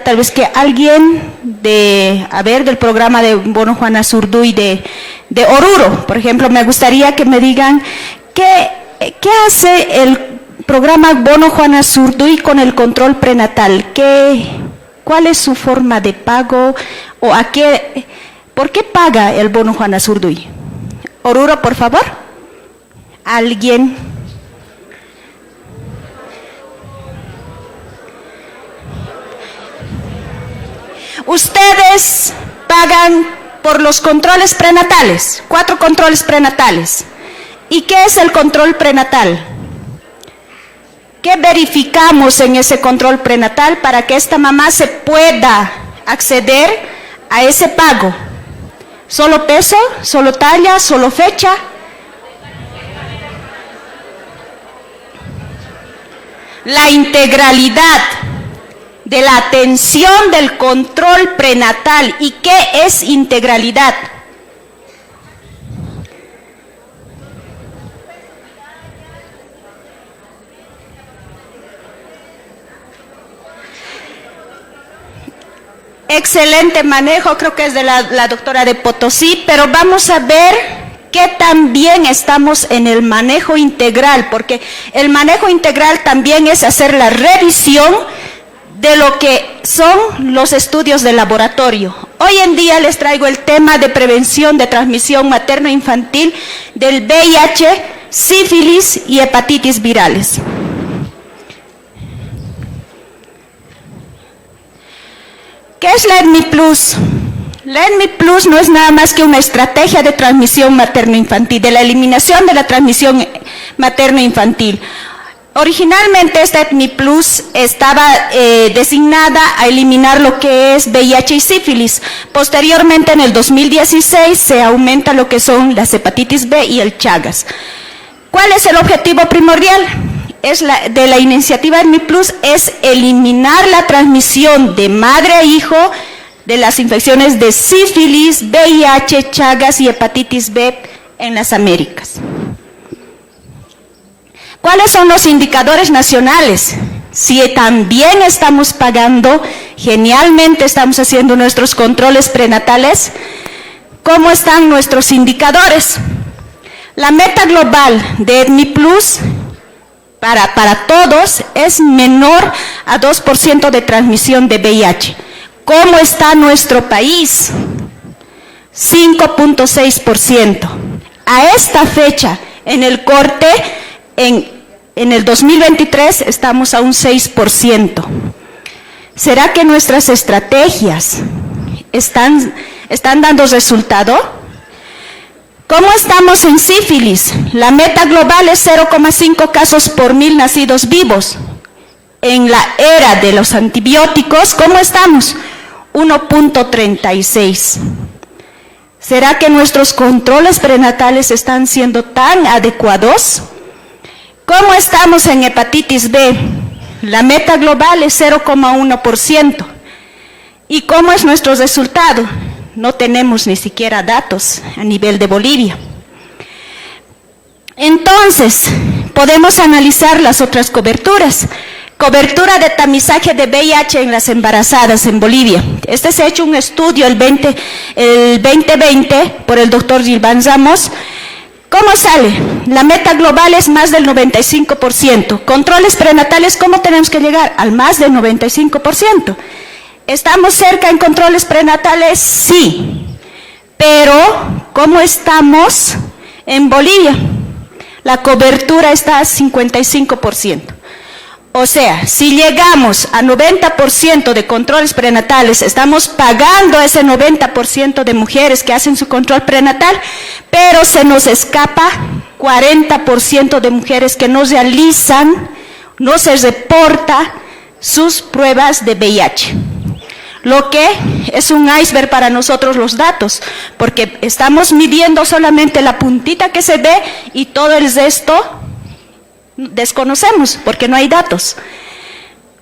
Tal vez que alguien del programa de Bono Juana Zurduy de Oruro, por ejemplo, me gustaría que me digan qué hace el programa Bono Juana Zurduy con el control prenatal, cuál es su forma de pago o por qué paga el Bono Juana Zurduy. Oruro, por favor. ¿Alguien? Ustedes pagan por los controles prenatales, 4 controles prenatales. ¿Y qué es el control prenatal? ¿Qué verificamos en ese control prenatal para que esta mamá se pueda acceder a ese pago? ¿Solo peso? ¿Solo talla? ¿Solo fecha? La integralidad de la atención del control prenatal. ¿Y qué es integralidad? Excelente manejo, creo que es de la doctora de Potosí, pero vamos a ver que también estamos en el manejo integral, porque el manejo integral también es hacer la revisión de lo que son los estudios de laboratorio. Hoy en día les traigo el tema de prevención de transmisión materno-infantil del VIH, sífilis y hepatitis virales. ¿Qué es la EDMI Plus? La EDMI Plus no es nada más que una estrategia de transmisión materno-infantil, de la eliminación de la transmisión materno-infantil. Originalmente esta EDMI Plus estaba designada a eliminar lo que es VIH y sífilis. Posteriormente, en el 2016, se aumenta lo que son las hepatitis B y el Chagas. ¿Cuál es el objetivo primordial? De la iniciativa EDMI Plus es eliminar la transmisión de madre a hijo de las infecciones de sífilis, VIH, Chagas y hepatitis B en las Américas. ¿Cuáles son los indicadores nacionales? Si también estamos pagando, genialmente estamos haciendo nuestros controles prenatales, ¿cómo están nuestros indicadores? La meta global de EDMI Plus para todos es menor a 2% de transmisión de VIH. ¿Cómo está nuestro país? 5.6%. A esta fecha, en el corte, en el 2023 estamos a un 6%. ¿Será que nuestras estrategias están dando resultado? ¿Cómo estamos en sífilis? La meta global es 0,5 casos por 1000 nacidos vivos. En la era de los antibióticos, ¿cómo estamos? 1.36. ¿Será que nuestros controles prenatales están siendo tan adecuados? ¿Cómo estamos en hepatitis B? La meta global es 0,1%. ¿Y cómo es nuestro resultado? No tenemos ni siquiera datos a nivel de Bolivia. Entonces, podemos analizar las otras coberturas. Cobertura de tamizaje de VIH en las embarazadas en Bolivia. Se ha hecho un estudio el 2020 por el doctor Gilván Ramos. ¿Cómo sale? La meta global es más del 95%. Controles prenatales, ¿cómo tenemos que llegar? Al más del 95%. ¿Estamos cerca en controles prenatales? Sí. Pero, ¿cómo estamos en Bolivia? La cobertura está a 55%. O sea, si llegamos a 90% de controles prenatales, estamos pagando a ese 90% de mujeres que hacen su control prenatal, pero se nos escapa 40% de mujeres que no realizan, no se reporta sus pruebas de VIH. Lo que es un iceberg para nosotros los datos, porque estamos midiendo solamente la puntita que se ve y todo el resto desconocemos porque no hay datos.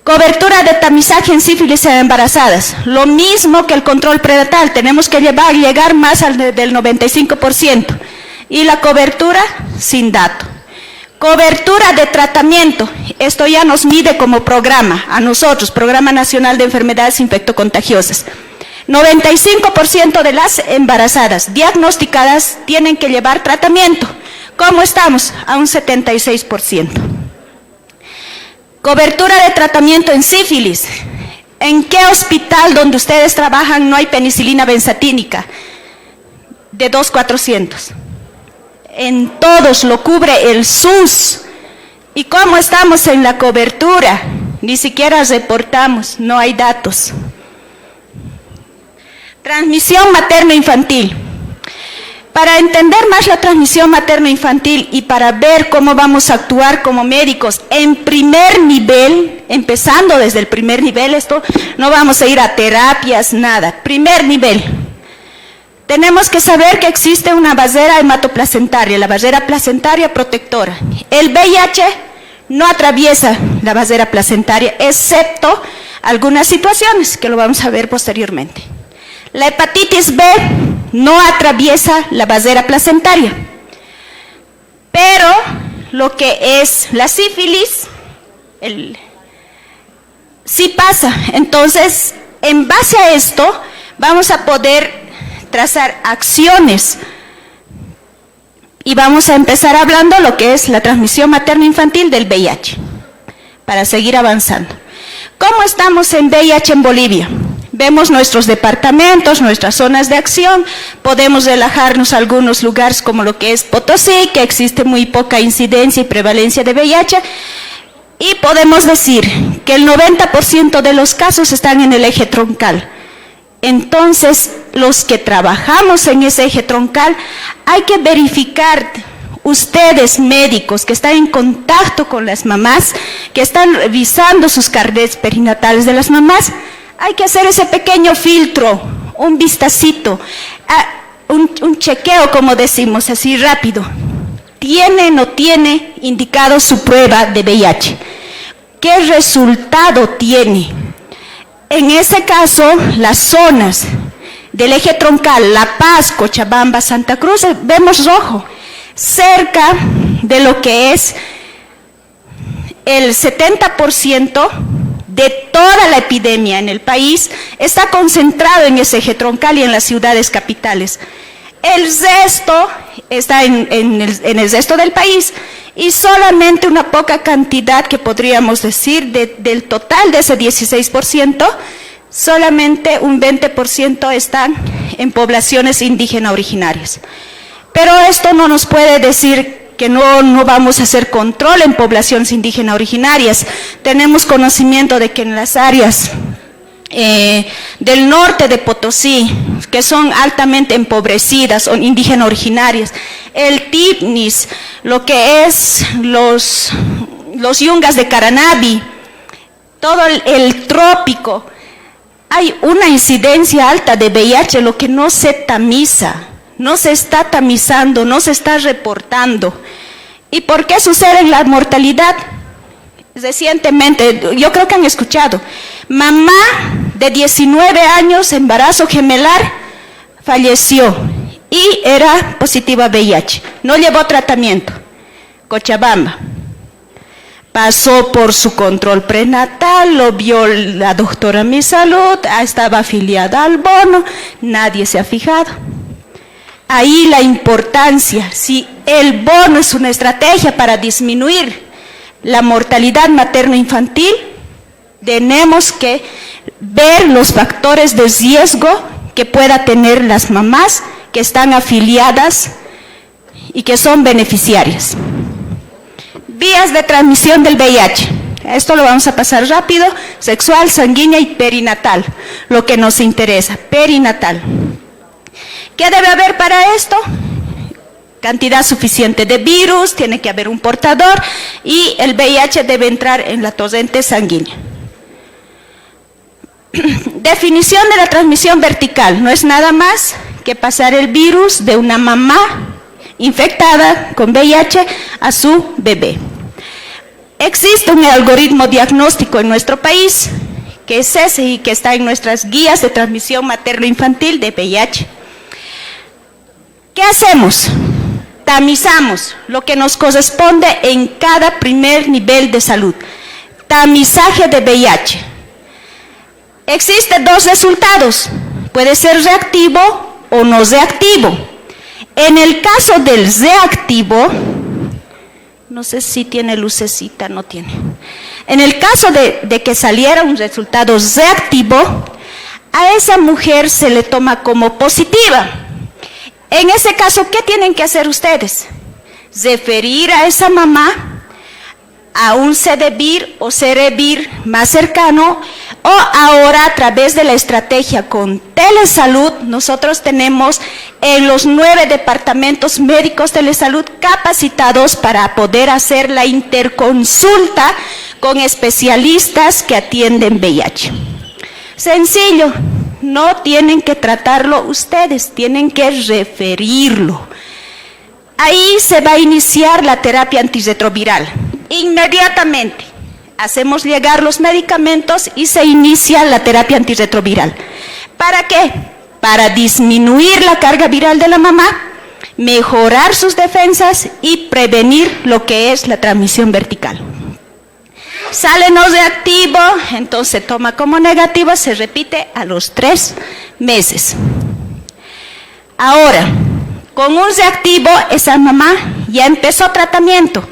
Cobertura de tamizaje en sífilis en embarazadas, lo mismo que el control prenatal, tenemos que llegar más al del 95%. Y la cobertura sin dato. Cobertura de tratamiento. Esto ya nos mide como programa, a nosotros, Programa Nacional de Enfermedades Infectocontagiosas. 95% de las embarazadas diagnosticadas tienen que llevar tratamiento. ¿Cómo estamos? A un 76%. Cobertura de tratamiento en sífilis. ¿En qué hospital donde ustedes trabajan no hay penicilina benzatínica? De 2,400. En todos lo cubre el SUS. ¿Y cómo estamos en la cobertura? Ni siquiera reportamos, no hay datos. Transmisión materno-infantil. Para entender más la transmisión materno-infantil y para ver cómo vamos a actuar como médicos en primer nivel, empezando desde el primer nivel, esto no vamos a ir a terapias, nada, primer nivel. Tenemos que saber que existe una barrera hematoplacentaria, la barrera placentaria protectora. El VIH no atraviesa la barrera placentaria, excepto algunas situaciones que lo vamos a ver posteriormente. La hepatitis B no atraviesa la barrera placentaria, pero lo que es la sífilis, sí pasa. Entonces, en base a esto, vamos a poder trazar acciones y vamos a empezar hablando lo que es la transmisión materno-infantil del VIH, para seguir avanzando. ¿Cómo estamos en VIH en Bolivia? Vemos nuestros departamentos, nuestras zonas de acción, podemos relajarnos a algunos lugares como lo que es Potosí, que existe muy poca incidencia y prevalencia de VIH, y podemos decir que el 90% de los casos están en el eje troncal. Entonces, los que trabajamos en ese eje troncal, hay que verificar, ustedes médicos que están en contacto con las mamás, que están revisando sus carnets perinatales de las mamás, hay que hacer ese pequeño filtro, un vistacito, un chequeo, como decimos, así rápido. ¿Tiene o no tiene indicado su prueba de VIH? ¿Qué resultado tiene? En ese caso, las zonas del eje troncal, La Paz, Cochabamba, Santa Cruz, vemos rojo, cerca de lo que es el 70% de toda la epidemia en el país está concentrado en ese eje troncal y en las ciudades capitales. El resto está en el resto del país y solamente una poca cantidad, que podríamos decir del total de ese 16%, solamente un 20% están en poblaciones indígenas originarias. Pero esto no nos puede decir que no vamos a hacer control en poblaciones indígenas originarias. Tenemos conocimiento de que en las áreas del norte de Potosí, que son altamente empobrecidas, son indígenas originarias, el Tipnis, lo que es los yungas de Caranavi, todo el trópico, hay una incidencia alta de VIH, lo que no se tamiza. No se está tamizando, no se está reportando. ¿Y por qué sucede la mortalidad? Recientemente, yo creo que han escuchado, mamá de 19 años, embarazo gemelar, falleció y era positiva a VIH. No llevó tratamiento. Cochabamba. Pasó por su control prenatal, lo vio la doctora Mi Salud, estaba afiliada al bono, nadie se ha fijado. Ahí la importancia, si el bono es una estrategia para disminuir la mortalidad materno-infantil, tenemos que ver los factores de riesgo que pueda tener las mamás que están afiliadas y que son beneficiarias. Vías de transmisión del VIH. Esto lo vamos a pasar rápido: sexual, sanguínea y perinatal. Lo que nos interesa, perinatal. ¿Qué debe haber para esto? Cantidad suficiente de virus, tiene que haber un portador y el VIH debe entrar en la torrente sanguínea. Definición de la transmisión vertical. No es nada más que pasar el virus de una mamá infectada con VIH a su bebé. Existe un algoritmo diagnóstico en nuestro país, que es ese y que está en nuestras guías de transmisión materno-infantil de VIH. ¿Qué hacemos? tamizamos lo que nos corresponde en cada primer nivel de salud. Tamizaje de VIH. Existen dos resultados, puede ser reactivo o no reactivo. En el caso del reactivo, no sé si tiene lucecita, no tiene. En el caso de que saliera un resultado reactivo, a esa mujer se le toma como positiva. En ese caso, ¿qué tienen que hacer ustedes? Referir a esa mamá a un CDBIR o CEREBIR más cercano, o ahora a través de la estrategia con Telesalud, nosotros tenemos en los 9 departamentos médicos Telesalud capacitados para poder hacer la interconsulta con especialistas que atienden VIH. Sencillo, no tienen que tratarlo ustedes, tienen que referirlo. Ahí se va a iniciar la terapia antirretroviral. Inmediatamente hacemos llegar los medicamentos y se inicia la terapia antirretroviral. ¿Para qué? Para disminuir la carga viral de la mamá, mejorar sus defensas y prevenir lo que es la transmisión vertical. Sale no reactivo, entonces toma como negativo, se repite a los 3 meses. Ahora, con un reactivo, esa mamá ya empezó tratamiento,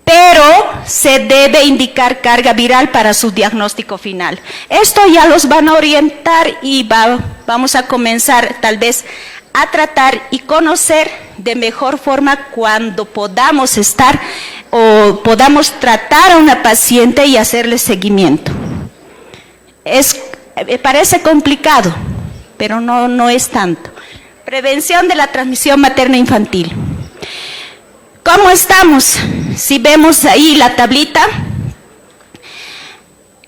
pero se debe indicar carga viral para su diagnóstico final. Esto ya los van a orientar y vamos a comenzar tal vez a tratar y conocer de mejor forma cuando podamos estar o podamos tratar a una paciente y hacerle seguimiento. Parece complicado, pero no es tanto. Prevención de la transmisión materna infantil. ¿Cómo estamos? Si vemos ahí la tablita,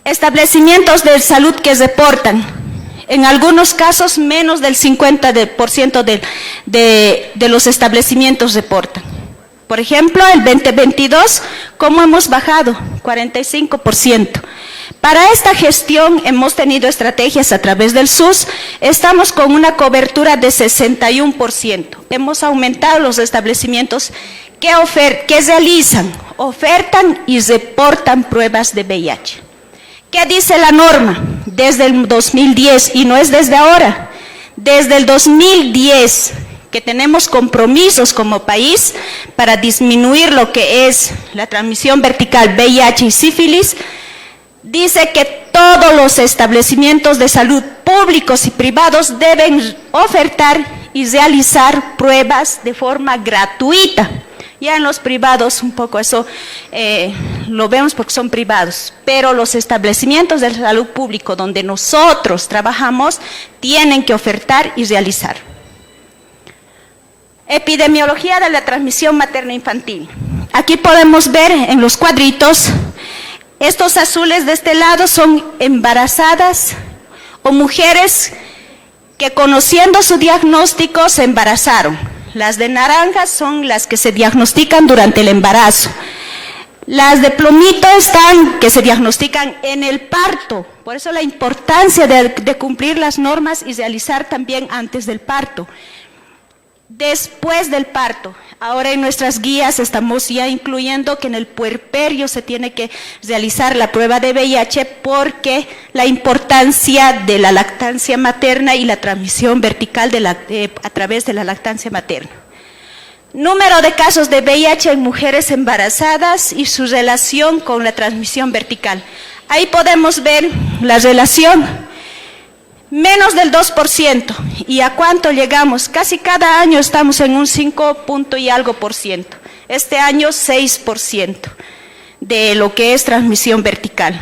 establecimientos de salud que reportan, en algunos casos menos del 50% de los establecimientos reportan. Por ejemplo, el 2022, ¿cómo hemos bajado? 45%. Para esta gestión hemos tenido estrategias a través del SUS, estamos con una cobertura de 61%. Hemos aumentado los establecimientos que realizan, ofertan y reportan pruebas de VIH. ¿Qué dice la norma? Desde el 2010, y no es desde ahora, desde el 2010, que tenemos compromisos como país para disminuir lo que es la transmisión vertical VIH y sífilis, dice que todos los establecimientos de salud públicos y privados deben ofertar y realizar pruebas de forma gratuita. Ya en los privados un poco eso lo vemos porque son privados, pero los establecimientos de salud público donde nosotros trabajamos tienen que ofertar y realizar. Epidemiología de la transmisión materna infantil. Aquí podemos ver en los cuadritos, estos azules de este lado son embarazadas o mujeres que conociendo su diagnóstico se embarazaron. Las de naranja son las que se diagnostican durante el embarazo. Las de plomito están que se diagnostican en el parto. Por eso la importancia de cumplir las normas y realizar también antes del parto. Después del parto, ahora en nuestras guías estamos ya incluyendo que en el puerperio se tiene que realizar la prueba de VIH porque la importancia de la lactancia materna y la transmisión vertical a través de la lactancia materna. Número de casos de VIH en mujeres embarazadas y su relación con la transmisión vertical. Ahí podemos ver la relación. Menos del 2%. ¿Y a cuánto llegamos? Casi cada año estamos en un 5 punto y algo por ciento. Este año 6% de lo que es transmisión vertical.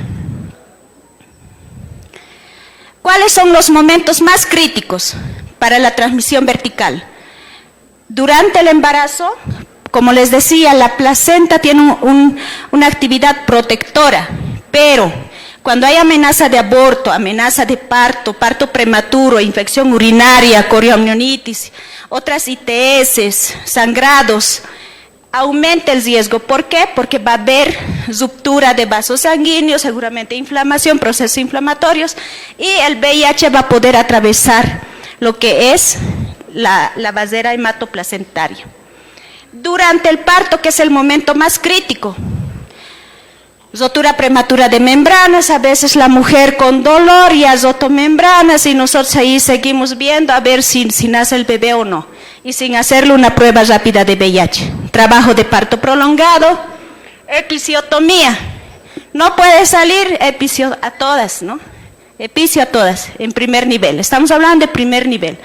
¿Cuáles son los momentos más críticos para la transmisión vertical? Durante el embarazo, como les decía, la placenta tiene una actividad protectora, pero cuando hay amenaza de aborto, amenaza de parto, parto prematuro, infección urinaria, corioamnionitis, otras ITS, sangrados, aumenta el riesgo. ¿Por qué? Porque va a haber ruptura de vasos sanguíneos, seguramente inflamación, procesos inflamatorios, y el VIH va a poder atravesar lo que es la barrera hematoplacentaria. durante el parto, que es el momento más crítico. Rotura prematura de membranas, a veces la mujer con dolor y ha roto membranas y nosotros ahí seguimos viendo a ver si nace el bebé o no. Y sin hacerle una prueba rápida de VIH. Trabajo de parto prolongado, episiotomía. No puede salir episio a todas, ¿no? Epicio a todas, en primer nivel. Estamos hablando de primer nivel.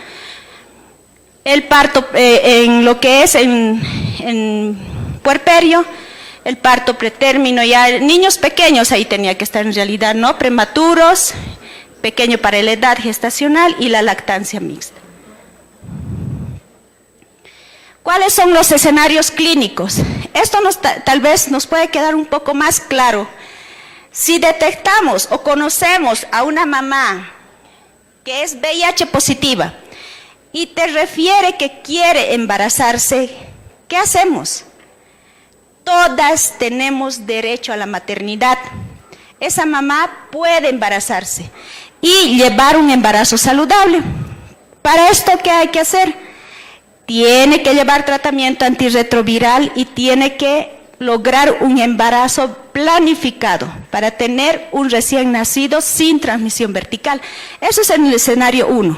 El parto en lo que es en puerperio, el parto pretérmino, ya niños pequeños ahí tenía que estar en realidad, ¿no? Prematuros, pequeño para la edad gestacional y la lactancia mixta. ¿Cuáles son los escenarios clínicos? Esto tal vez nos puede quedar un poco más claro. Si detectamos o conocemos a una mamá que es VIH positiva y te refiere que quiere embarazarse, ¿qué hacemos? Todas tenemos derecho a la maternidad. Esa mamá puede embarazarse y llevar un embarazo saludable. Para esto, ¿qué hay que hacer? Tiene que llevar tratamiento antirretroviral y tiene que lograr un embarazo planificado para tener un recién nacido sin transmisión vertical. Eso es en el escenario 1.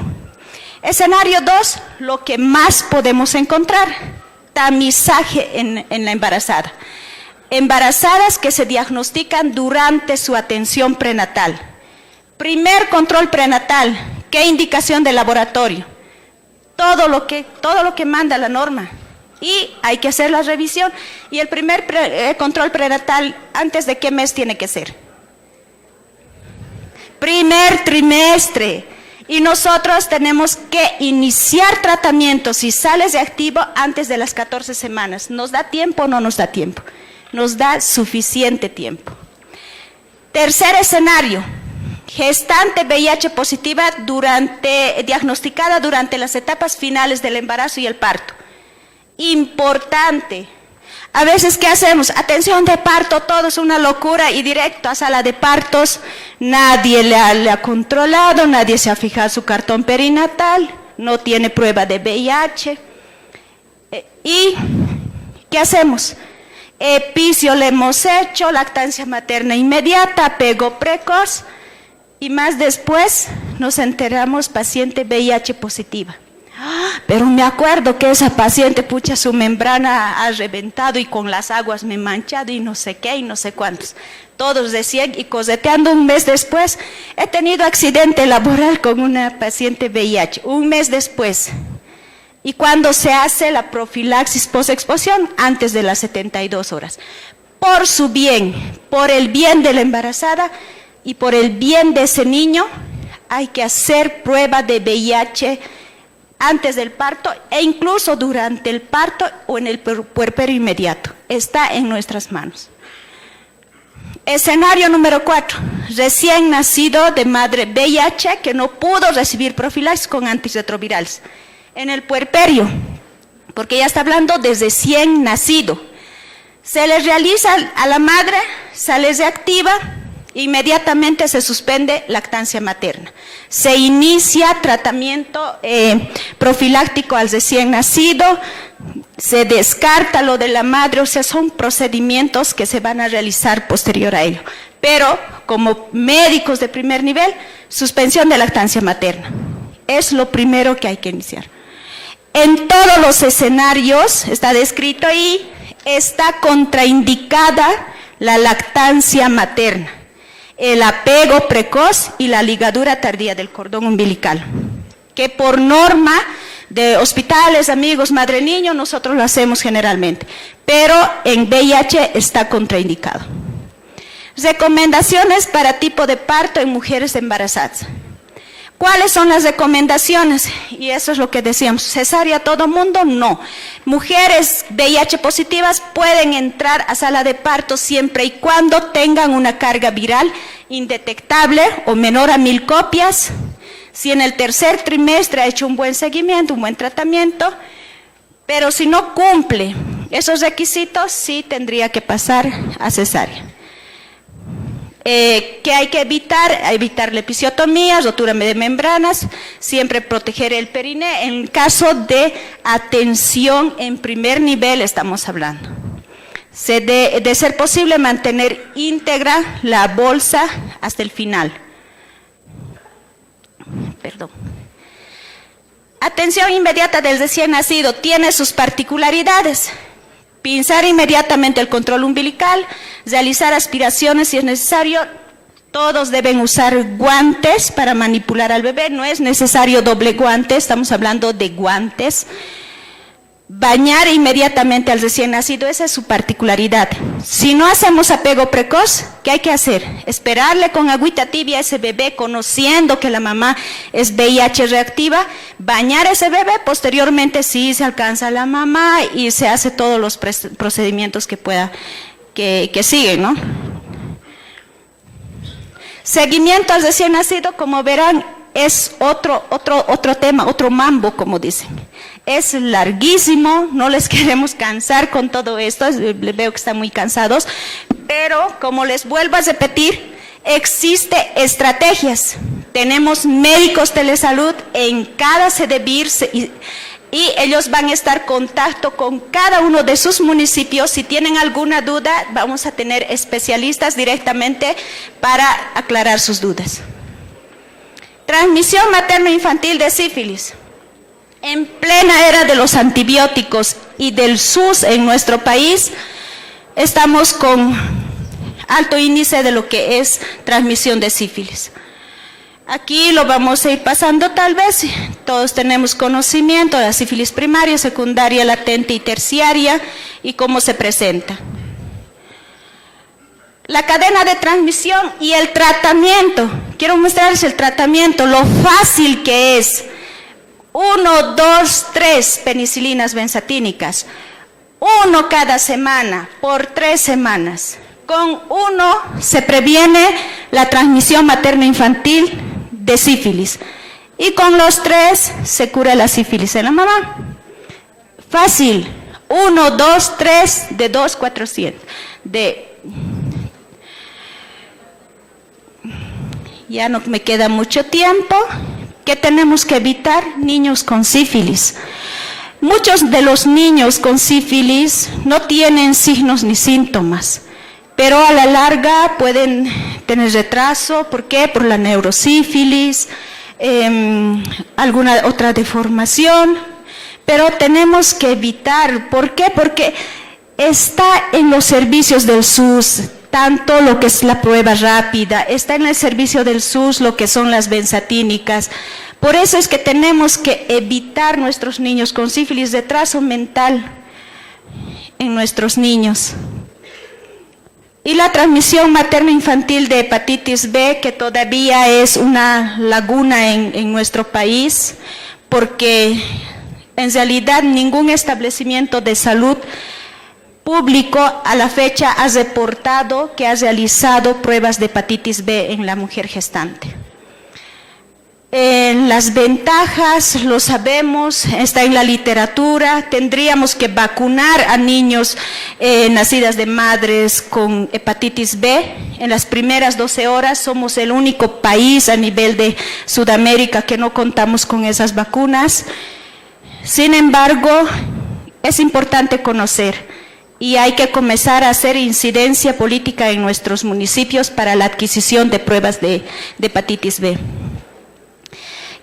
Escenario 2, lo que más podemos encontrar, tamizaje en la embarazada. Embarazadas que se diagnostican durante su atención prenatal. Primer control prenatal, ¿qué indicación de laboratorio? Todo lo que manda la norma. Y hay que hacer la revisión. Y el primer control prenatal, ¿antes de qué mes tiene que ser? Primer trimestre. Y nosotros tenemos que iniciar tratamiento, si sales de activo, antes de las 14 semanas. ¿Nos da tiempo o no nos da tiempo? Nos da suficiente tiempo. Tercer escenario. Gestante VIH positiva diagnosticada durante las etapas finales del embarazo y el parto. Importante. A veces, ¿qué hacemos? Atención de parto, todo es una locura y directo a sala de partos. Nadie le ha controlado, nadie se ha fijado su cartón perinatal, no tiene prueba de VIH. ¿Y qué hacemos? Epicio le hemos hecho, lactancia materna inmediata, apego precoz. Y más después nos enteramos paciente VIH positiva. Pero me acuerdo que esa paciente, pucha, su membrana ha reventado y con las aguas me he manchado y no sé qué y no sé cuántos. Todos decían, y coseteando un mes después, he tenido accidente laboral con una paciente VIH, un mes después. Y cuando se hace la profilaxis post-exposición, antes de las 72 horas. Por su bien, por el bien de la embarazada y por el bien de ese niño, hay que hacer prueba de VIH antes del parto e incluso durante el parto o en el puerperio inmediato. Está en nuestras manos. Escenario número 4. Recién nacido de madre VIH que no pudo recibir profilaxis con antirretrovirales. En el puerperio, porque ya está hablando de recién nacido. Se le realiza a la madre, sale reactiva, inmediatamente se suspende lactancia materna. Se inicia tratamiento profiláctico al recién nacido, se descarta lo de la madre, o sea, son procedimientos que se van a realizar posterior a ello. Pero, como médicos de primer nivel, suspensión de lactancia materna. Es lo primero que hay que iniciar. En todos los escenarios, está descrito ahí, está contraindicada la lactancia materna, el apego precoz y la ligadura tardía del cordón umbilical, que por norma de hospitales, amigos, madre-niño, nosotros lo hacemos generalmente, pero en VIH está contraindicado. Recomendaciones para tipo de parto en mujeres embarazadas. ¿Cuáles son las recomendaciones? Y eso es lo que decíamos, cesárea a todo mundo, no. Mujeres VIH positivas pueden entrar a sala de parto siempre y cuando tengan una carga viral indetectable o menor a 1000 copias. Si en el tercer trimestre ha hecho un buen seguimiento, un buen tratamiento, pero si no cumple esos requisitos, sí tendría que pasar a cesárea. ¿Qué hay que evitar? Evitar la episiotomía, rotura de membranas, siempre proteger el periné. En caso de atención en primer nivel estamos hablando. De ser posible mantener íntegra la bolsa hasta el final. Perdón. Atención inmediata del recién nacido tiene sus particularidades. Pinzar inmediatamente el control umbilical, realizar aspiraciones si es necesario. Todos deben usar guantes para manipular al bebé, no es necesario doble guante, estamos hablando de guantes. Bañar inmediatamente al recién nacido, esa es su particularidad. Si no hacemos apego precoz, ¿qué hay que hacer? Esperarle con agüita tibia a ese bebé, conociendo que la mamá es VIH reactiva, bañar a ese bebé, posteriormente sí se alcanza a la mamá y se hace todos los procedimientos que siguen, ¿no? Seguimiento al recién nacido, como verán, es otro tema, otro mambo, como dicen. Es larguísimo, no les queremos cansar con todo esto, les veo que están muy cansados, pero como les vuelvo a repetir, existen estrategias. Tenemos médicos telesalud en cada CDBIR y ellos van a estar en contacto con cada uno de sus municipios. Si tienen alguna duda, vamos a tener especialistas directamente para aclarar sus dudas. Transmisión materno-infantil de sífilis. En plena era de los antibióticos y del SUS en nuestro país, estamos con alto índice de lo que es transmisión de sífilis. Aquí lo vamos a ir pasando tal vez, todos tenemos conocimiento de la sífilis primaria, secundaria, latente y terciaria y cómo se presenta. La cadena de transmisión y el tratamiento. Quiero mostrarles el tratamiento, lo fácil que es. 1, 2, 3 penicilinas benzatínicas. 1 cada semana por 3 semanas. Con 1 se previene la transmisión materno-infantil de sífilis. Y con los 3 se cura la sífilis en la mamá. Fácil. 1, 2, 3 de 2, 400. Ya no me queda mucho tiempo. ¿Qué tenemos que evitar? Niños con sífilis. Muchos de los niños con sífilis no tienen signos ni síntomas, pero a la larga pueden tener retraso. ¿Por qué? Por la neurosífilis, alguna otra deformación, pero tenemos que evitar. ¿Por qué? Porque está en los servicios del SUS, tanto lo que es la prueba rápida, está en el servicio del SUS lo que son las benzatínicas. Por eso es que tenemos que evitar nuestros niños con sífilis, retraso mental en nuestros niños. Y la transmisión materno-infantil de hepatitis B, que todavía es una laguna en nuestro país, porque en realidad ningún establecimiento de salud público a la fecha ha reportado que ha realizado pruebas de hepatitis B en la mujer gestante. Las ventajas, lo sabemos, está en la literatura. Tendríamos que vacunar a niños nacidas de madres con hepatitis B. En las primeras 12 horas somos el único país a nivel de Sudamérica que no contamos con esas vacunas. Sin embargo, es importante conocer y hay que comenzar a hacer incidencia política en nuestros municipios para la adquisición de pruebas de hepatitis B.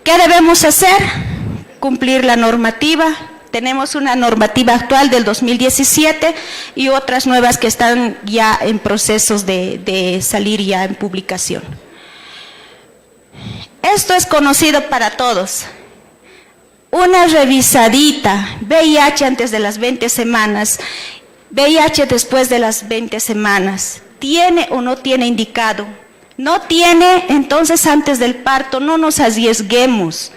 ¿Qué debemos hacer? Cumplir la normativa. Tenemos una normativa actual del 2017 y otras nuevas que están ya en procesos de salir ya en publicación. Esto es conocido para todos. Una revisadita, VIH antes de las 20 semanas, VIH después de las 20 semanas, ¿tiene o no tiene indicado? No tiene, entonces antes del parto no nos arriesguemos.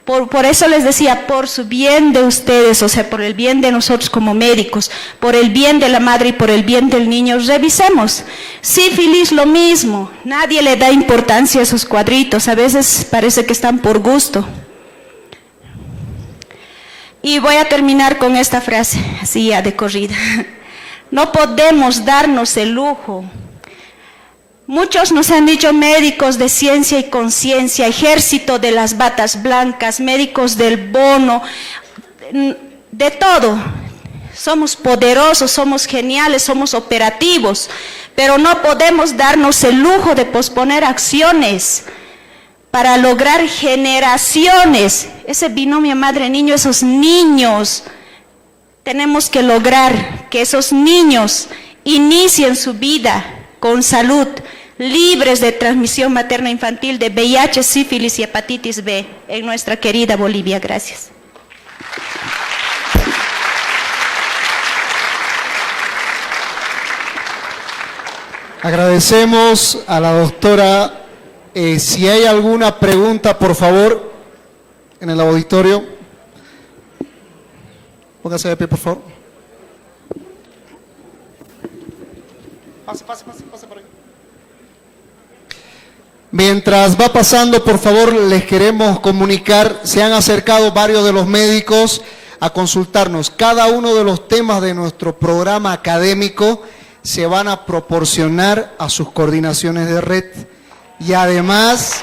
Por eso les decía, por su bien de ustedes, o sea, por el bien de nosotros como médicos, por el bien de la madre y por el bien del niño, revisemos. Sífilis, lo mismo, nadie le da importancia a esos cuadritos, a veces parece que están por gusto. Y voy a terminar con esta frase, así ya de corrida. No podemos darnos el lujo Muchos nos han dicho médicos de ciencia y conciencia, ejército de las batas blancas, médicos del bono, de todo. Somos poderosos, somos geniales, somos operativos, pero no podemos darnos el lujo de posponer acciones para lograr generaciones. Ese binomio madre-niño, esos niños, tenemos que lograr que esos niños inicien su vida con salud, libres de transmisión materno-infantil de VIH, sífilis y hepatitis B en nuestra querida Bolivia. Gracias. Agradecemos a la doctora. Si hay alguna pregunta, por favor, en el auditorio. Póngase de pie, por favor. Pase por ahí. Mientras va pasando, por favor, les queremos comunicar, se han acercado varios de los médicos a consultarnos. Cada uno de los temas de nuestro programa académico se van a proporcionar a sus coordinaciones de red. Y además,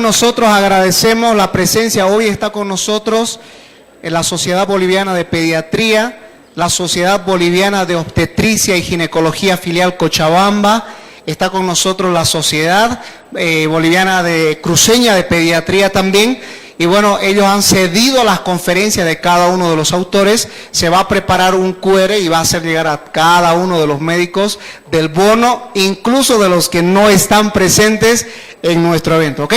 nosotros agradecemos la presencia. Hoy está con nosotros en la Sociedad Boliviana de Pediatría, la Sociedad Boliviana de Obstetricia y Ginecología Filial Cochabamba, está con nosotros la Sociedad Boliviana de Cruceña de Pediatría también. Y bueno, ellos han cedido las conferencias de cada uno de los autores. Se va a preparar un QR y va a hacer llegar a cada uno de los médicos del bono, incluso de los que no están presentes en nuestro evento, ¿ok?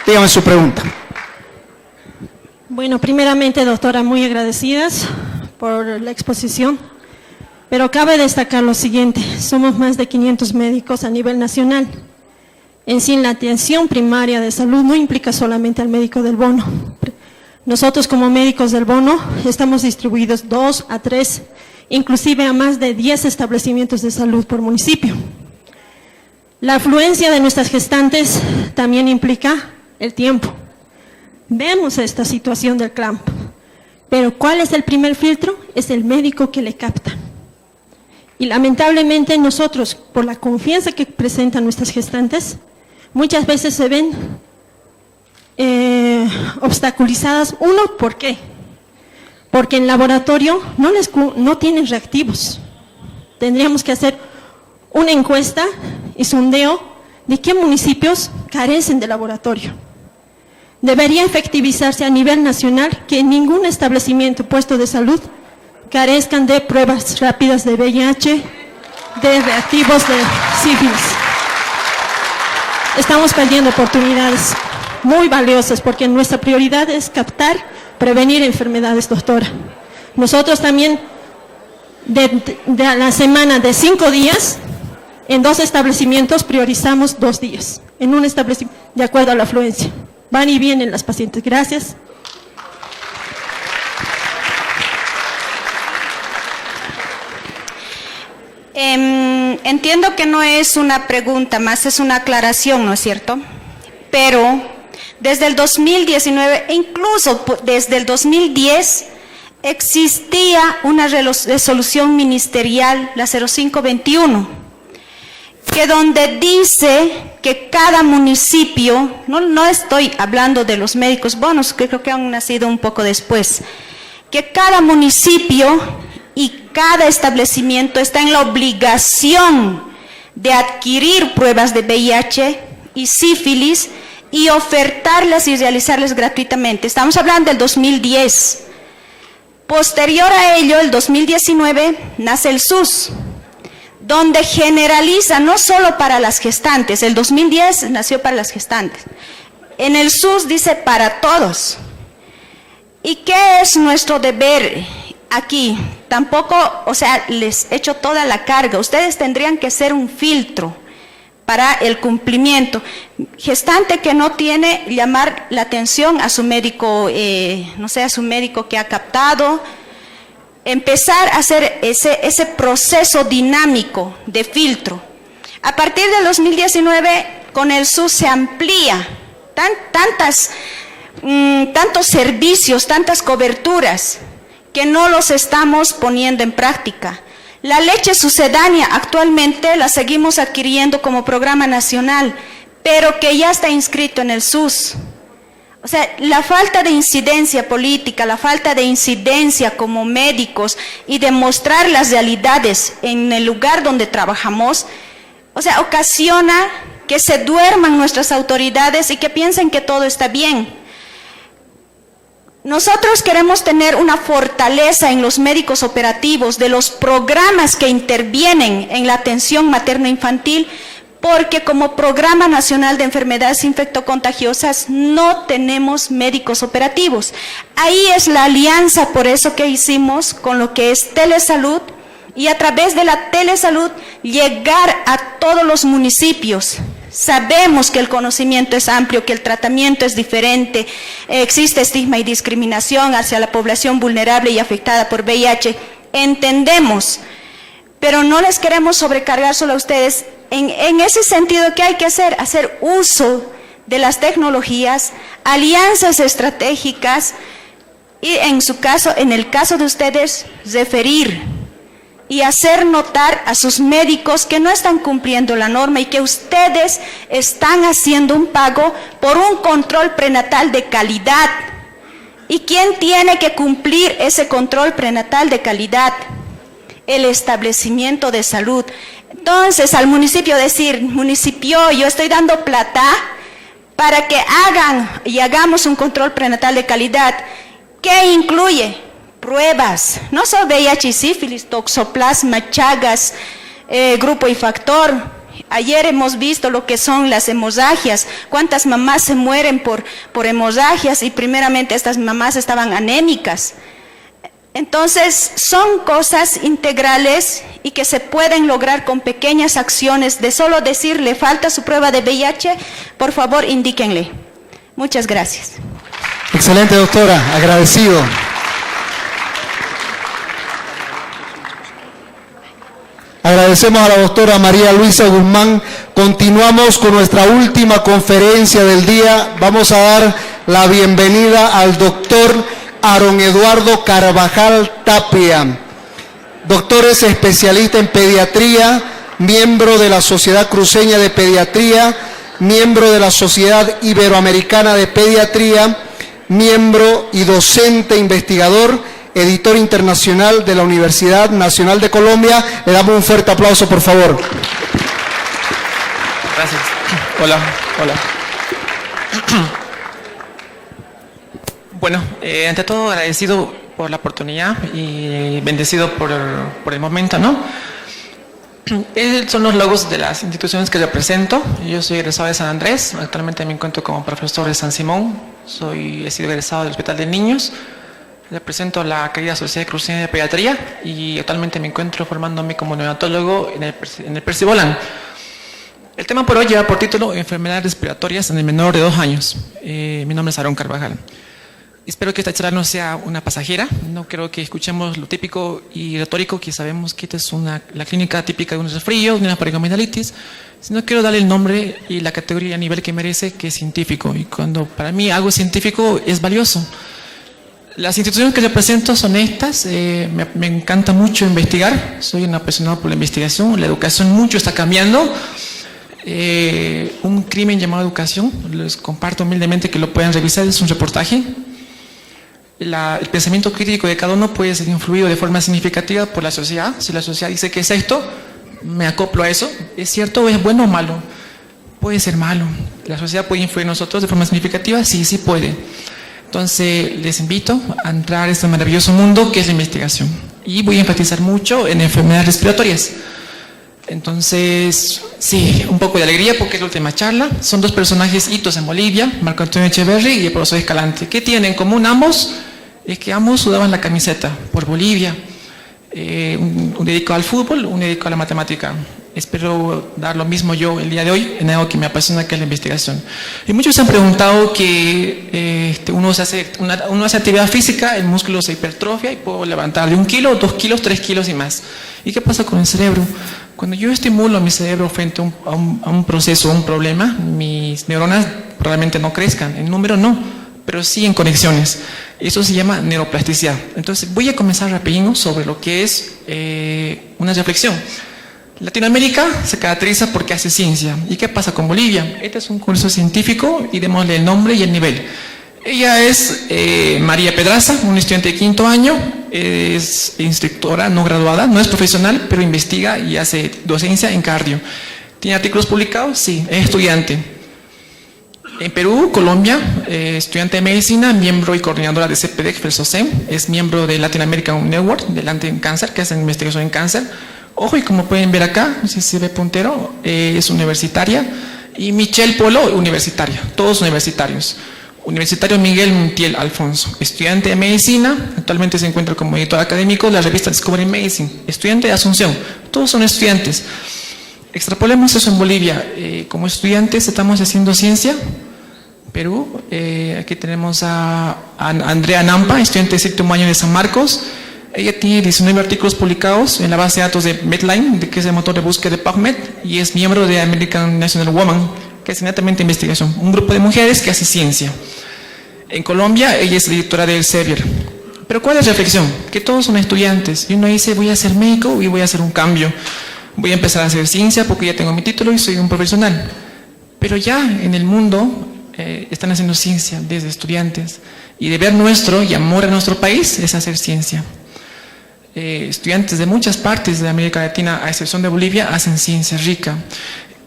Dígame su pregunta. Bueno, primeramente, doctora, muy agradecidas por la exposición, pero cabe destacar lo siguiente: somos más de 500 médicos a nivel nacional. En sí, la atención primaria de salud no implica solamente al médico del bono. Nosotros como médicos del bono estamos distribuidos 2 a 3, inclusive a más de 10 establecimientos de salud por municipio. La afluencia de nuestras gestantes también implica el tiempo. Vemos esta situación del CLAMP, pero ¿cuál es el primer filtro? Es el médico que le capta. Y lamentablemente nosotros, por la confianza que presentan nuestras gestantes, muchas veces se ven obstaculizadas. Uno, ¿por qué? Porque en laboratorio no tienen reactivos. Tendríamos que hacer una encuesta y sondeo de qué municipios carecen de laboratorio. Debería efectivizarse a nivel nacional que ningún establecimiento puesto de salud carezcan de pruebas rápidas de VIH, de reactivos de sífilis. Estamos perdiendo oportunidades muy valiosas porque nuestra prioridad es captar, prevenir enfermedades, doctora. Nosotros también, de la semana de 5 días, en 2 establecimientos priorizamos 2 días. En un establecimiento, de acuerdo a la afluencia. Van y vienen las pacientes. Gracias. Entiendo que no es una pregunta más, es una aclaración, ¿no es cierto? Pero desde el 2019, e incluso desde el 2010, existía una resolución ministerial, la 0521, que donde dice que cada municipio, no estoy hablando de los médicos bonos, que creo que han nacido un poco después, que cada municipio y cada establecimiento está en la obligación de adquirir pruebas de VIH y sífilis y ofertarlas y realizarlas gratuitamente. Estamos hablando del 2010. Posterior a ello, el 2019, nace el SUS, donde generaliza no solo para las gestantes. El 2010 nació para las gestantes. En el SUS dice para todos. ¿Y qué es nuestro deber aquí? Tampoco, les echo toda la carga. Ustedes tendrían que ser un filtro para el cumplimiento. Gestante que no tiene, llamar la atención a su médico, a su médico que ha captado, empezar a hacer ese proceso dinámico de filtro. A partir del 2019, con el SUS se amplía tantas tantos servicios, tantas coberturas, que no los estamos poniendo en práctica. La leche sucedánea actualmente la seguimos adquiriendo como programa nacional, pero que ya está inscrito en el SUS. O sea, la falta de incidencia política, la falta de incidencia como médicos y demostrar las realidades en el lugar donde trabajamos, o sea, ocasiona que se duerman nuestras autoridades y que piensen que todo está bien. Nosotros queremos tener una fortaleza en los médicos operativos de los programas que intervienen en la atención materno-infantil, porque como Programa Nacional de Enfermedades Infectocontagiosas no tenemos médicos operativos. Ahí es la alianza, por eso que hicimos con lo que es Telesalud, y a través de la Telesalud llegar a todos los municipios. Sabemos que el conocimiento es amplio, que el tratamiento es diferente, existe estigma y discriminación hacia la población vulnerable y afectada por VIH, entendemos, pero no les queremos sobrecargar solo a ustedes. En ese sentido, ¿qué hay que hacer? Hacer uso de las tecnologías, alianzas estratégicas y en el caso de ustedes, referir y hacer notar a sus médicos que no están cumpliendo la norma y que ustedes están haciendo un pago por un control prenatal de calidad. ¿Y quién tiene que cumplir ese control prenatal de calidad? El establecimiento de salud. Entonces, al municipio decir, municipio, yo estoy dando plata para que hagan y hagamos un control prenatal de calidad. ¿Qué incluye? Pruebas, no solo VIH y sífilis, toxoplasma, Chagas, grupo y factor. Ayer hemos visto lo que son las hemorragias, cuántas mamás se mueren por hemorragias y primeramente estas mamás estaban anémicas. Entonces, son cosas integrales y que se pueden lograr con pequeñas acciones. De solo decir, le falta su prueba de VIH, por favor, indíquenle. Muchas gracias. Excelente, doctora, agradecido. Agradecemos a la doctora María Luisa Guzmán. Continuamos con nuestra última conferencia del día. Vamos a dar la bienvenida al doctor Aaron Eduardo Carvajal Tapia. Doctor es especialista en pediatría, miembro de la Sociedad Cruceña de Pediatría, miembro de la Sociedad Iberoamericana de Pediatría, miembro y docente investigador, editor internacional de la Universidad Nacional de Colombia. Le damos un fuerte aplauso, por favor. Gracias. Hola. Bueno, ante todo agradecido por la oportunidad y bendecido por el momento, ¿no? Son los logos de las instituciones que represento. Yo soy egresado de San Andrés, actualmente me encuentro como profesor de San Simón, he sido egresado del Hospital de Niños, represento la querida Sociedad Cruceña de Pediatría y actualmente me encuentro formándome como neonatólogo en el Percibolan. El tema por hoy lleva por título Enfermedades respiratorias en el menor de 2 años. Mi nombre es Aaron Carvajal. Espero que esta charla no sea una pasajera, no creo que escuchemos lo típico y retórico que sabemos que esta es la clínica típica de un resfrío, de una faringoamigdalitis, sino quiero darle el nombre y la categoría a nivel que merece, que es científico, y cuando para mí algo científico es valioso. Las instituciones que represento son estas, me encanta mucho investigar, soy un apasionado por la investigación, la educación mucho está cambiando. Un crimen llamado educación, les comparto humildemente que lo puedan revisar, es un reportaje. El pensamiento crítico de cada uno puede ser influido de forma significativa por la sociedad. Si la sociedad dice que es esto, me acoplo a eso. ¿Es cierto o es bueno o malo? Puede ser malo. ¿La sociedad puede influir en nosotros de forma significativa? Sí, sí puede. Entonces les invito a entrar a este maravilloso mundo que es la investigación. Y voy a enfatizar mucho en enfermedades respiratorias. Entonces, sí, un poco de alegría porque es la última charla. Son 2 personajes hitos en Bolivia, Marco Antonio Echeverri y el profesor Escalante. ¿Qué tienen en común ambos? Es que ambos sudaban la camiseta por Bolivia. Un dedicado al fútbol, un dedicado a la matemática. Espero dar lo mismo yo el día de hoy en algo que me apasiona, que es la investigación. Y muchos se han preguntado que uno hace actividad física, el músculo se hipertrofia y puedo levantar de 1 kilo, 2 kilos, 3 kilos y más. ¿Y qué pasa con el cerebro? Cuando yo estimulo a mi cerebro frente a un proceso, a un problema, mis neuronas probablemente no crezcan, en número no, pero sí en conexiones. Eso se llama neuroplasticidad. Entonces voy a comenzar rapidito sobre lo que es una reflexión. Latinoamérica se caracteriza porque hace ciencia. ¿Y qué pasa con Bolivia? Este es un curso científico y démosle el nombre y el nivel. Ella es María Pedraza, una estudiante de 5º año, es instructora no graduada, no es profesional, pero investiga y hace docencia en cardio. ¿Tiene artículos publicados? Sí, es estudiante. En Perú, Colombia, estudiante de medicina, miembro y coordinadora de CPDEC, FELSOCEM, es miembro de Latin American Network, de Lante Cáncer, que hace investigación en cáncer. Ojo, y como pueden ver acá, no sé si se ve puntero, es universitaria. Y Michelle Polo, universitaria, todos universitarios. Universitario Miguel Montiel Alfonso, estudiante de medicina, actualmente se encuentra como editor académico de la revista Discovery Medicine, estudiante de Asunción, todos son estudiantes. Extrapolemos eso en Bolivia, como estudiantes estamos haciendo ciencia. Perú, aquí tenemos a Andrea Nampa, estudiante de 7º año de San Marcos. Ella tiene 19 artículos publicados en la base de datos de Medline, que es el motor de búsqueda de PubMed, y es miembro de American National Woman, que es netamente investigación, un grupo de mujeres que hace ciencia. En Colombia, ella es directora del Elsevier. Pero ¿cuál es la reflexión? Que todos son estudiantes, y uno dice, voy a ser médico y voy a hacer un cambio. Voy a empezar a hacer ciencia porque ya tengo mi título y soy un profesional. Pero ya en el mundo están haciendo ciencia desde estudiantes, y deber nuestro y amor a nuestro país es hacer ciencia. Estudiantes de muchas partes de América Latina, a excepción de Bolivia, hacen ciencia rica.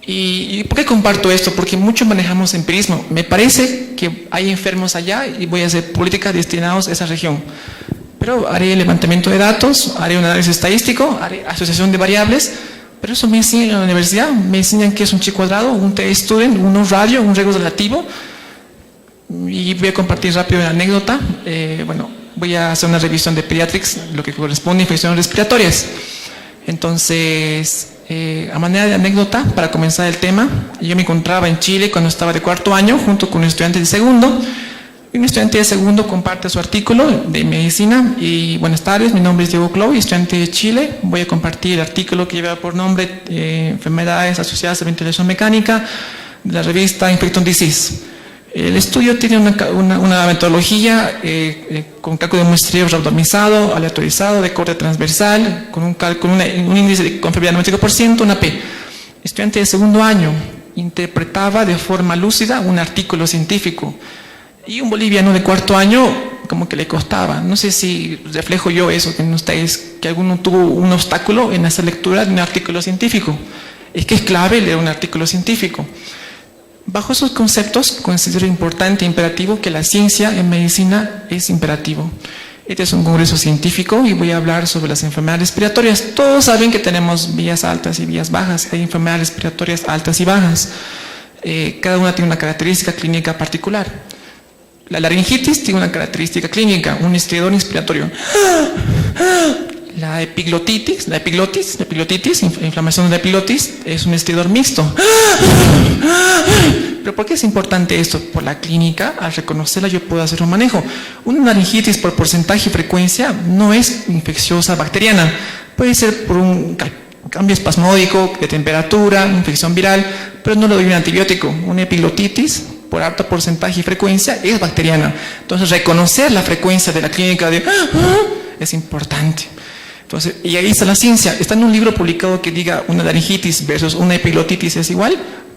¿Y por qué comparto esto? Porque mucho manejamos empirismo. Me parece que hay enfermos allá y voy a hacer políticas destinadas a esa región. Pero haré levantamiento de datos, haré un análisis estadístico, haré asociación de variables, pero eso me enseñan en la universidad. Me enseñan qué es un chi cuadrado, un t-student, un radio, un reglo relativo. Y voy a compartir rápido una anécdota. Voy a hacer una revisión de Pediatrics, lo que corresponde a infecciones respiratorias. Entonces, a manera de anécdota, para comenzar el tema, yo me encontraba en Chile cuando estaba de 4º año, junto con un estudiante de 2º, y un estudiante de 2º comparte su artículo de medicina. Y buenas tardes, mi nombre es Diego Clau, estudiante de Chile. Voy a compartir el artículo que lleva por nombre Enfermedades asociadas a ventilación mecánica, de la revista Infectious Disease. El estudio tiene una metodología con cálculo de muestreo randomizado, aleatorizado, de corte transversal, con un índice de confiabilidad de 95%, una P. Estudiante de 2º año interpretaba de forma lúcida un artículo científico, y un boliviano de 4º año como que le costaba. No sé si reflejo yo eso, que alguno tuvo un obstáculo en hacer lectura de un artículo científico. Es que es clave leer un artículo científico. Bajo esos conceptos, considero importante e imperativo que la ciencia en medicina es imperativo. Este es un congreso científico y voy a hablar sobre las enfermedades respiratorias. Todos saben que tenemos vías altas y vías bajas. Hay enfermedades respiratorias altas y bajas. Cada una tiene una característica clínica particular. La laringitis tiene una característica clínica, un estridor inspiratorio. La epiglotitis, inflamación de la epiglotis, es un estridor mixto. ¿Pero por qué es importante esto? Por la clínica, al reconocerla yo puedo hacer un manejo. Una laringitis por porcentaje y frecuencia no es infecciosa bacteriana. Puede ser por un cambio espasmódico de temperatura, infección viral, pero no le doy un antibiótico. Una epiglotitis por alto porcentaje y frecuencia es bacteriana. Entonces reconocer la frecuencia de la clínica es importante. Entonces, y ahí está la ciencia. ¿Está en un libro publicado que diga una laringitis versus una epiglotitis es igual?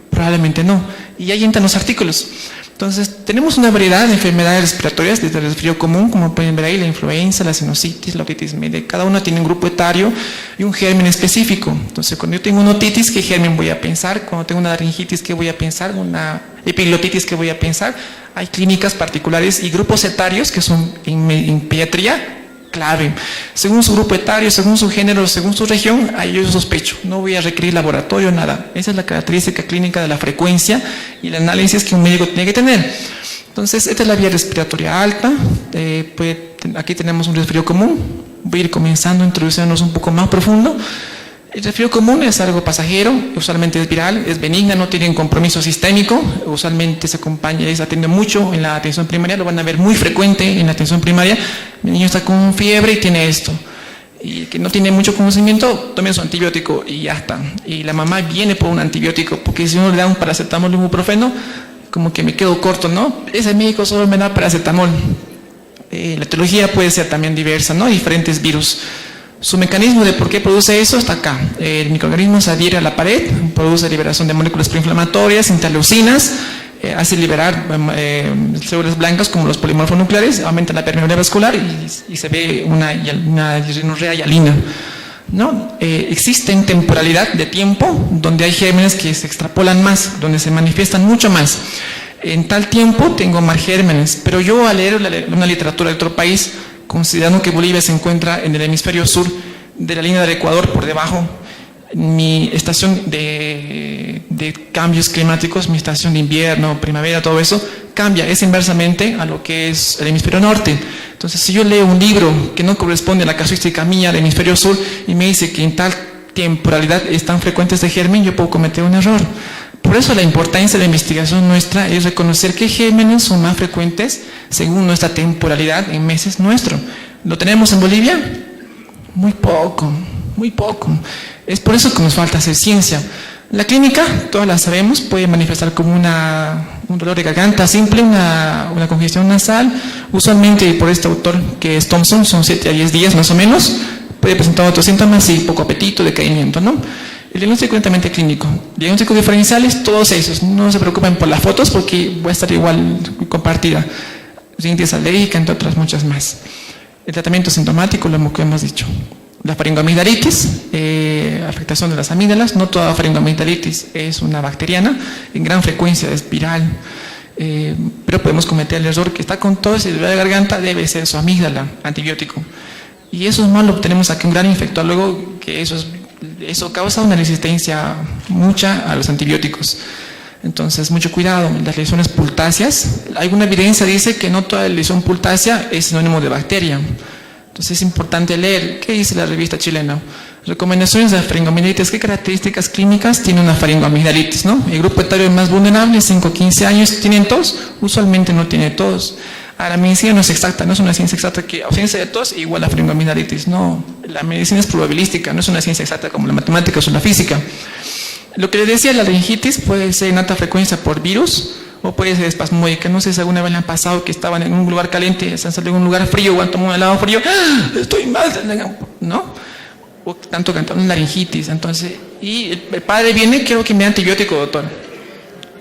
Probablemente no. Y ahí entran los artículos. Entonces, tenemos una variedad de enfermedades respiratorias, desde el resfrío común, como pueden ver ahí, la influenza, la sinusitis, la otitis media. Cada uno tiene un grupo etario y un germen específico. Entonces, cuando yo tengo una otitis, ¿qué germen voy a pensar? Cuando tengo una laringitis, ¿qué voy a pensar? Una epiglotitis, ¿qué voy a pensar? Hay clínicas particulares y grupos etarios que son en pediatría clave. Según su grupo etario, según su género, según su región, ahí yo sospecho. No voy a requerir laboratorio, nada. Esa es la característica clínica de la frecuencia y el análisis que un médico tiene que tener. Entonces, esta es la vía respiratoria alta. Aquí tenemos un resfrío común. Voy a ir comenzando a introducirnos un poco más profundo. El resfrío común es algo pasajero, usualmente es viral, es benigna, no tiene un compromiso sistémico, usualmente se acompaña, se atiende mucho en la atención primaria, lo van a ver muy frecuente en la atención primaria. Mi niño está con fiebre y tiene esto, y que no tiene mucho conocimiento, tomen su antibiótico y ya está. Y la mamá viene por un antibiótico, porque si uno le da un paracetamol y un ibuprofeno, como que me quedo corto, ¿no? Ese médico solo me da paracetamol. La etiología puede ser también diversa, ¿no? Diferentes virus. Su mecanismo de por qué produce eso está acá. El microorganismo se adhiere a la pared, produce liberación de moléculas proinflamatorias, interleucinas, hace liberar células blancas como los polimorfos nucleares, aumenta la permeabilidad vascular y se ve una disrinorrea hialina, ¿no? Existe en temporalidad de tiempo donde hay gérmenes que se extrapolan más, donde se manifiestan mucho más. En tal tiempo tengo más gérmenes, pero yo al leer una literatura de otro país, considerando que Bolivia se encuentra en el hemisferio sur de la línea del Ecuador por debajo, mi estación de cambios climáticos, mi estación de invierno, primavera, todo eso, cambia, es inversamente a lo que es el hemisferio norte. Entonces, si yo leo un libro que no corresponde a la casuística mía del hemisferio sur y me dice que en tal temporalidad es tan frecuente este germen, yo puedo cometer un error. Por eso la importancia de la investigación nuestra es reconocer qué gérmenes son más frecuentes según nuestra temporalidad en meses nuestro. ¿Lo tenemos en Bolivia? Muy poco, muy poco. Es por eso que nos falta hacer ciencia. La clínica, todas la sabemos, puede manifestar como un dolor de garganta simple, una congestión nasal. Usualmente, por este autor que es Thompson, son 7 a 10 días más o menos. Puede presentar otros síntomas y poco apetito, decaimiento, ¿no? El diagnóstico netamente clínico. Diagnósticos diferenciales, todos esos. No se preocupen por las fotos porque va a estar igual compartida. Rinitis alérgica, entre otras muchas más. El tratamiento sintomático, lo que hemos dicho. La faringoamigdalitis, afectación de las amígdalas. No toda faringoamigdalitis es una bacteriana, en gran frecuencia es viral, pero podemos cometer el error que está con tos y dolor de garganta, debe ser su amígdala, antibiótico. Y eso es malo, tenemos aquí un gran infectólogo que eso causa una resistencia mucha a los antibióticos. Entonces, mucho cuidado. Las lesiones pultáceas, alguna evidencia dice que no toda lesión pultácea es sinónimo de bacteria. Entonces es importante leer qué dice la revista chilena. Recomendaciones de la faringoamigdalitis. ¿Qué características clínicas tiene una faringoamigdalitis, ¿no? El grupo etario más vulnerable, 5 a 15 años, ¿tienen tos? Usualmente no tiene tos. Ahora, la medicina no es exacta, no es una ciencia exacta que ausencia de tos igual a faringoamigdalitis. No, la medicina es probabilística, no es una ciencia exacta como la matemática o la física. Lo que les decía, la laringitis puede ser en alta frecuencia por virus, o puede ser espasmódica. No sé si alguna vez le han pasado que estaban en un lugar caliente, se han salido en un lugar frío o han tomado un helado frío, estoy mal, ¿no? O tanto cantando una laringitis. Entonces, y el padre viene, quiero que me dé antibiótico, doctor.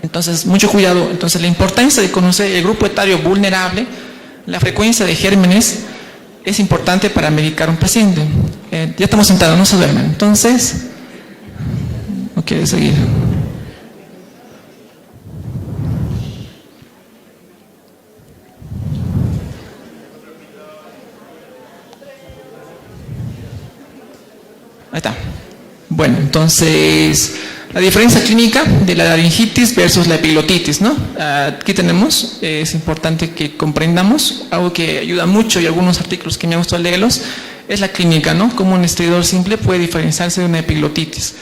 Entonces, mucho cuidado. Entonces, la importancia de conocer el grupo etario vulnerable, la frecuencia de gérmenes, es importante para medicar a un paciente. Ya estamos sentados, no se duermen. Entonces, no quiere seguir. Ahí está. Bueno, entonces, la diferencia clínica de la laringitis versus la epiglotitis, ¿no? Aquí tenemos, es importante que comprendamos algo que ayuda mucho y algunos artículos que me ha gustado leerlos, es la clínica, ¿no? Cómo un estridor simple puede diferenciarse de una epiglotitis.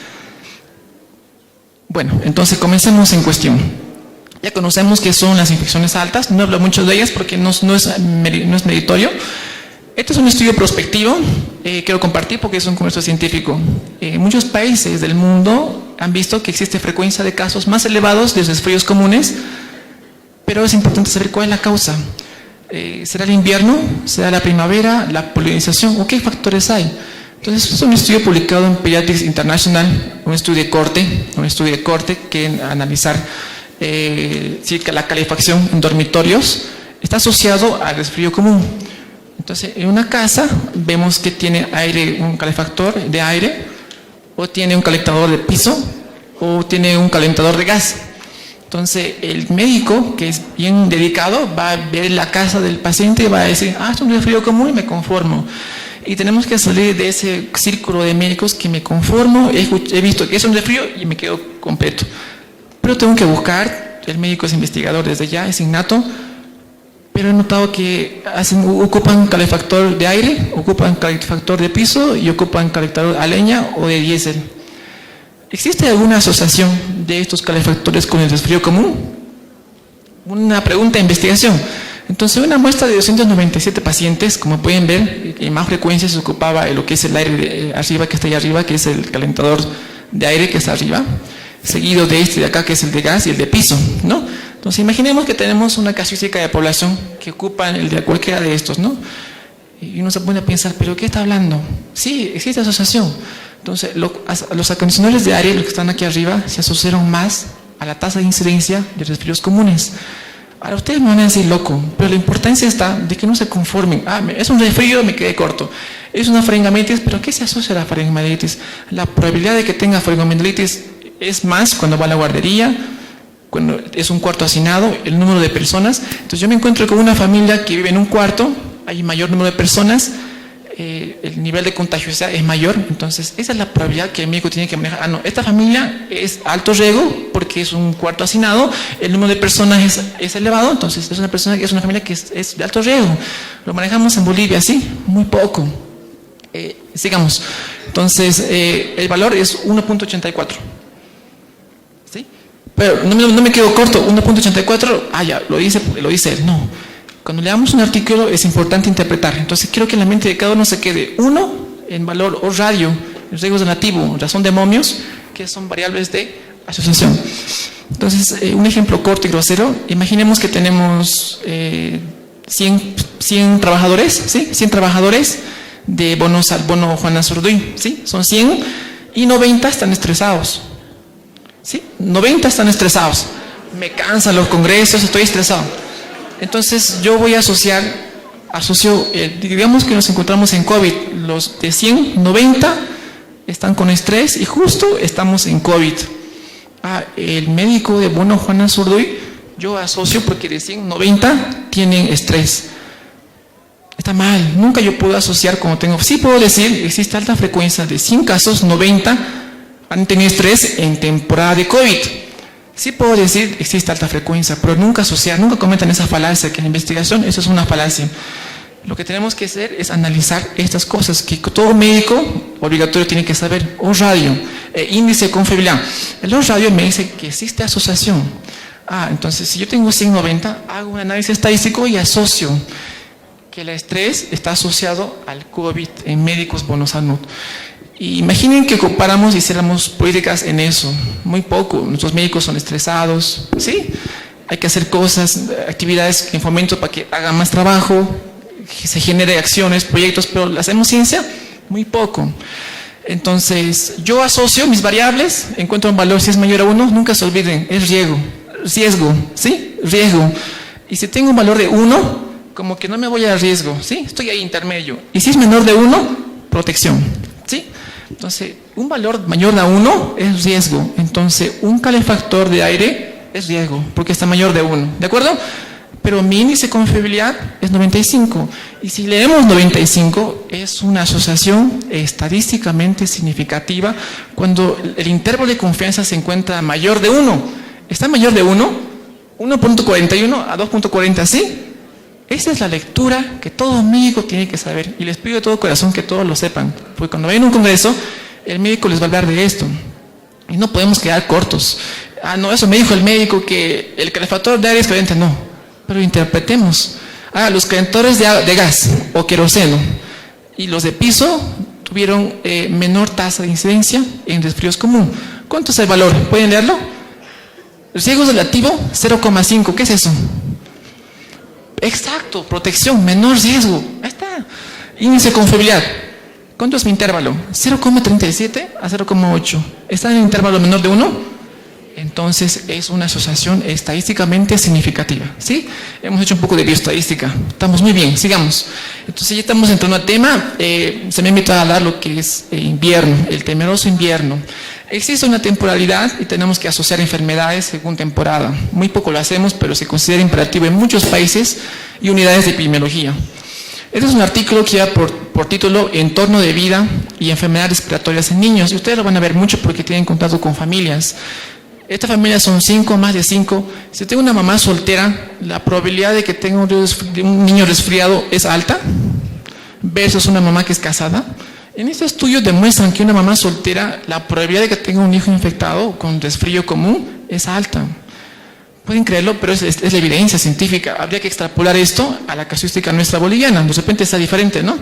Bueno, entonces comencemos en cuestión. Ya conocemos qué son las infecciones altas, no hablo mucho de ellas porque no es meritorio. Este es un estudio prospectivo, quiero compartir porque es un comercio científico. Muchos países del mundo han visto que existe frecuencia de casos más elevados de resfríos comunes, pero es importante saber cuál es la causa. ¿Será el invierno? ¿Será la primavera? ¿La polinización? ¿O qué factores hay? Entonces, es un estudio publicado en Pediatrics International, un estudio de corte que analizar si la calefacción en dormitorios está asociado al resfrío común. Entonces, en una casa vemos que tiene aire, un calefactor de aire, o tiene un calentador de piso, o tiene un calentador de gas. Entonces, el médico, que es bien dedicado, va a ver la casa del paciente y va a decir, es un resfrío común y me conformo. Y tenemos que salir de ese círculo de médicos que me conformo, he visto que es un resfrío y me quedo completo. Pero tengo que buscar, el médico es investigador desde ya, es innato, pero he notado que ocupan calefactor de aire, ocupan calefactor de piso y ocupan calefactor a leña o de diésel. ¿Existe alguna asociación de estos calefactores con el resfrío común? Una pregunta de investigación. Entonces, una muestra de 297 pacientes, como pueden ver, en más frecuencia se ocupaba lo que es el aire de arriba, que está ahí arriba, que es el calentador de aire que está arriba, seguido de este de acá, que es el de gas y el de piso, ¿no? Entonces, imaginemos que tenemos una casuística de población que ocupa el de cualquiera de estos, ¿no? Y uno se pone a pensar, ¿pero qué está hablando? Sí, existe asociación. Entonces, los acondicionadores de área, los que están aquí arriba, se asociaron más a la tasa de incidencia de resfríos comunes. Ahora, ustedes me van a decir loco, pero la importancia está de que no se conformen. Es un resfrío, me quedé corto. Es una faringoaminitis, ¿pero qué se asocia a la faringoaminitis? La probabilidad de que tenga faringoaminitis es más cuando va a la guardería, cuando es un cuarto hacinado, el número de personas. Entonces, yo me encuentro con una familia que vive en un cuarto, hay mayor número de personas, el nivel de contagiosidad es mayor, entonces esa es la probabilidad que el médico tiene que manejar. No, esta familia es alto riesgo porque es un cuarto hacinado, el número de personas es elevado, entonces es una familia que es de alto riesgo. Lo manejamos en Bolivia, sí, muy poco. Sigamos. Entonces, el valor es 1.84. ¿Sí? Pero no me quedo corto, 1.84, ya, lo dice él, no. Cuando leamos un artículo es importante interpretar. Entonces quiero que en la mente de cada uno se quede 1 en valor o radio, el riesgo relativo, razón de momios, que son variables de asociación. Entonces, un ejemplo corto y grosero. Imaginemos que tenemos 100 trabajadores, ¿sí? 100 trabajadores de bono Juan Azurduy, ¿sí? Son 100 y 90 están estresados. ¿Sí? 90 están estresados. Me cansan los congresos, estoy estresado. Entonces yo voy a asocio, digamos que nos encontramos en COVID, los de 100, 90 están con estrés y justo estamos en COVID. El médico de bono Juan Azurduy, yo asocio porque de 100, 90 tienen estrés. Está mal, nunca yo puedo asociar como tengo. Sí puedo decir, existe alta frecuencia de 100 casos, 90 han tenido estrés en temporada de COVID. Sí puedo decir, existe alta frecuencia, pero nunca asociar, nunca cometan esa falacia, que en la investigación eso es una falacia. Lo que tenemos que hacer es analizar estas cosas que todo médico obligatorio tiene que saber. O-radio, índice de confiabilidad. El O-radio me dice que existe asociación. Entonces si yo tengo 190, hago un análisis estadístico y asocio que el estrés está asociado al COVID en médicos bono salud. Y imaginen que comparamos y hiciéramos políticas en eso. Muy poco. Nuestros médicos son estresados. ¿Sí? Hay que hacer cosas, actividades en fomento para que hagan más trabajo, que se genere acciones, proyectos, pero ¿le hacemos ciencia? Muy poco. Entonces, yo asocio mis variables, encuentro un valor, si es mayor a 1, nunca se olviden, es riesgo, ¿sí? Riesgo. Y si tengo un valor de 1, como que no me voy a riesgo, ¿sí? Estoy ahí intermedio. Y si es menor de 1, protección, ¿sí? Entonces, un valor mayor a 1 es riesgo. Entonces, un calefactor de aire es riesgo, porque está mayor de 1, ¿de acuerdo? Pero mi índice de confiabilidad es 95. Y si leemos 95, es una asociación estadísticamente significativa cuando el intervalo de confianza se encuentra mayor de 1. ¿Está mayor de 1? 1.41 a 2.40, ¿sí? Esa es la lectura que todo médico tiene que saber. Y les pido de todo corazón que todos lo sepan. Porque cuando vayan a un congreso, el médico les va a hablar de esto. Y no podemos quedar cortos. No, eso me dijo el médico que el calefactor de aire es caliente. No, pero interpretemos. Los calentadores de gas o queroseno y los de piso tuvieron menor tasa de incidencia en resfríos común. ¿Cuánto es el valor? ¿Pueden leerlo? El riesgo relativo, 0,5. ¿Qué es eso? Exacto, protección, menor riesgo. Ahí está. Índice de confiabilidad. ¿Cuánto es mi intervalo? 0,37 a 0,8. ¿Está en el intervalo menor de 1? Entonces es una asociación estadísticamente significativa, ¿sí? Hemos hecho un poco de bioestadística. Estamos muy bien, sigamos. Entonces ya estamos entrando al tema. Se me invita a hablar lo que es invierno, el temeroso invierno. Existe una temporalidad y tenemos que asociar enfermedades según temporada. Muy poco lo hacemos, pero se considera imperativo en muchos países y unidades de epidemiología. Este es un artículo que lleva por título Entorno de vida y enfermedades respiratorias en niños. Y ustedes lo van a ver mucho porque tienen contacto con familias. Esta familia son 5, más de 5. Si tengo una mamá soltera, la probabilidad de que tenga un niño resfriado es alta, versus una mamá que es casada. En este estudio demuestran que una mamá soltera, la probabilidad de que tenga un hijo infectado con resfrío común es alta. Pueden creerlo, pero es la evidencia científica. Habría que extrapolar esto a la casuística nuestra boliviana. De repente está diferente, ¿no?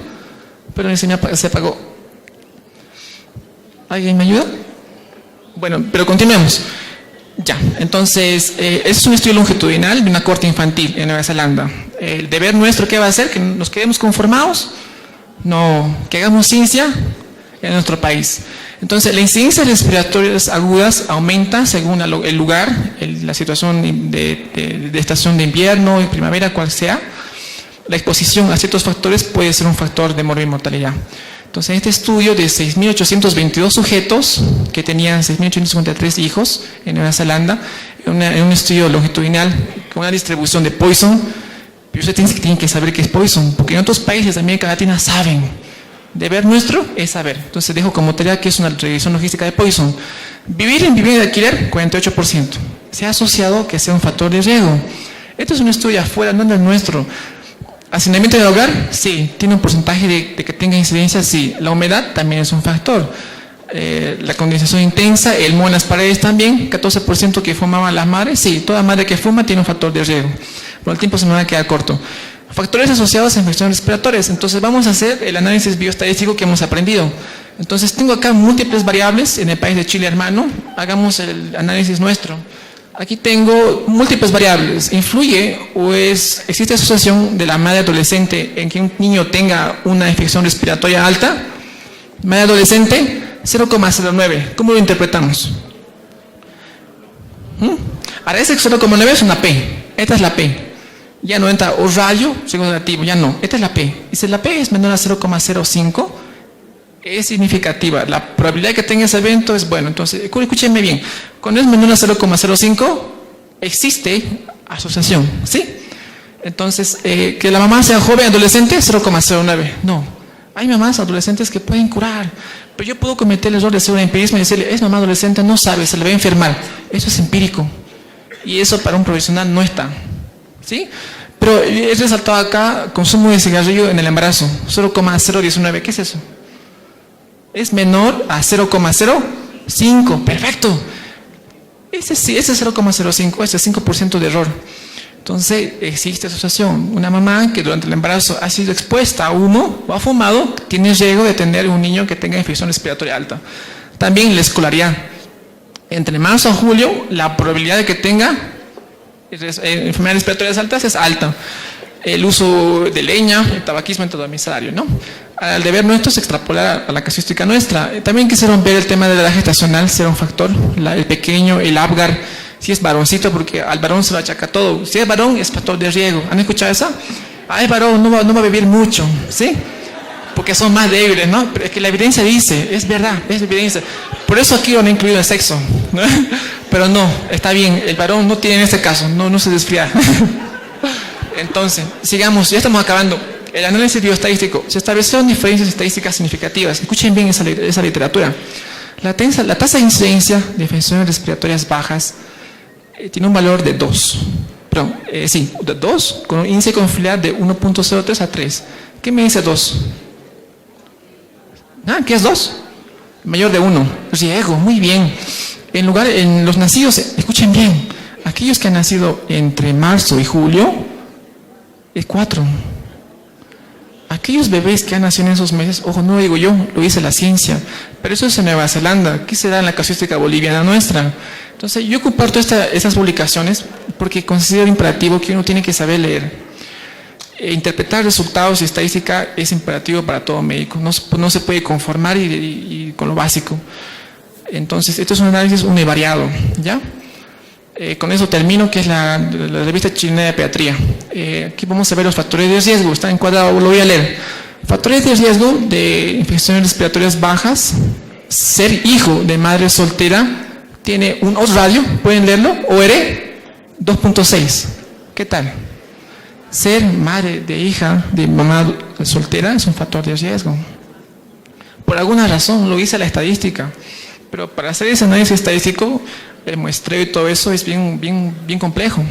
Pero se apagó. ¿Alguien me ayuda? Bueno, pero continuemos. Ya, entonces, es un estudio longitudinal de una corte infantil en Nueva Zelanda. El deber nuestro, ¿qué va a ser? ¿Que nos quedemos conformados? No, que hagamos ciencia en nuestro país. Entonces, la incidencia de respiratorias agudas aumenta según el lugar, la situación de estación de invierno y primavera, cual sea. La exposición a ciertos factores puede ser un factor de mortalidad. Entonces, en este estudio de 6.822 sujetos que tenían 6.853 hijos en Nueva Zelanda, en un estudio longitudinal con una distribución de Poisson, pero ustedes tienen que saber qué es Poisson, porque en otros países de América Latina saben. Deber nuestro es saber. Entonces, dejo como tarea que es una revisión logística de Poisson. Vivir en vivienda de alquiler, 48%. Se ha asociado que sea un factor de riesgo. Esto es un estudio afuera, no es el nuestro. ¿Hacinamiento del hogar? Sí. ¿Tiene un porcentaje de que tenga incidencia? Sí. La humedad también es un factor. La condensación intensa, el moho en las paredes también, 14% que fumaban las madres. Sí, toda madre que fuma tiene un factor de riesgo. Por el tiempo se me va a quedar corto. Factores asociados a infecciones respiratorias. Entonces vamos a hacer el análisis bioestadístico que hemos aprendido. Entonces tengo acá múltiples variables en el país de Chile hermano. Hagamos el análisis nuestro. Aquí tengo múltiples variables. ¿Influye o existe asociación de la madre adolescente en que un niño tenga una infección respiratoria alta? Madre adolescente, 0,09. ¿Cómo lo interpretamos? Ahora ese 0,9 es una P. Esta es la P. Ya no entra o rayo, signo negativo, ya no. Esta es la P. Y si la P es menor a 0,05, es significativa. La probabilidad de que tenga ese evento es bueno. Entonces, escúchenme bien. Cuando es menor a 0,05, existe asociación, ¿sí? Entonces, que la mamá sea joven, adolescente, 0,09. No. Hay mamás adolescentes que pueden curar. Pero yo puedo cometer el error de hacer un empirismo y decirle, es mamá adolescente, no sabe, se le va a enfermar. Eso es empírico. Y eso para un profesional no está. ¿Sí? Pero he resaltado acá consumo de cigarrillo en el embarazo, 0,019. ¿Qué es eso? Es menor a 0,05. Perfecto. Ese sí, ese es 0,05, ese es 5% de error. Entonces existe asociación. Una mamá que durante el embarazo ha sido expuesta a humo o ha fumado, tiene riesgo de tener un niño que tenga infección respiratoria alta. También la escolaridad. Entre marzo a julio, la probabilidad de que tenga enfermedades respiratorias altas es alta. El uso de leña, el tabaquismo entre domiciliario, ¿no? Al deber nuestro es extrapolar a la casuística nuestra. También quisieron ver el tema de la edad gestacional, será un factor. El pequeño, el Apgar, si es varoncito, porque al varón se lo achaca todo. Si es varón, es factor de riesgo. ¿Han escuchado eso? Es varón, no va a vivir mucho, ¿sí? Porque son más débiles, ¿no? Pero es que la evidencia dice, es verdad, es evidencia. Por eso aquí no he incluido el sexo, ¿no? Pero no, está bien, el varón no tiene en este caso, no se desfría. Entonces, sigamos, ya estamos acabando. El análisis bioestadístico, se establecieron diferencias estadísticas significativas. Escuchen bien esa literatura. La tasa de incidencia de infecciones respiratorias bajas tiene un valor de 2. Perdón, sí, de 2, con un índice confiliar de 1.03 a 3. ¿Qué me dice 2? ¿Qué es 2? Mayor de 1. Riesgo, muy bien. En los nacidos, escuchen bien, aquellos que han nacido entre marzo y julio, es 4. Aquellos bebés que han nacido en esos meses, ojo, no lo digo yo, lo dice la ciencia, pero eso es en Nueva Zelanda. ¿Qué será en la casuística boliviana nuestra? Entonces, yo comparto estas publicaciones porque considero imperativo que uno tiene que saber leer. Interpretar resultados y estadística es imperativo para todo médico. No se puede conformar y con lo básico. Entonces, esto es un análisis univariado, ¿ya? Con eso termino, que es la revista chilena de pediatría. Aquí vamos a ver los factores de riesgo. Está encuadrado, lo voy a leer. Factores de riesgo de infecciones respiratorias bajas. Ser hijo de madre soltera tiene un odds ratio, pueden leerlo, OR 2.6. ¿Qué tal? Ser madre de hija de mamá soltera es un factor de riesgo. Por alguna razón, lo dice la estadística. Pero para hacer ese análisis estadístico, el muestreo y todo eso es bien complejo.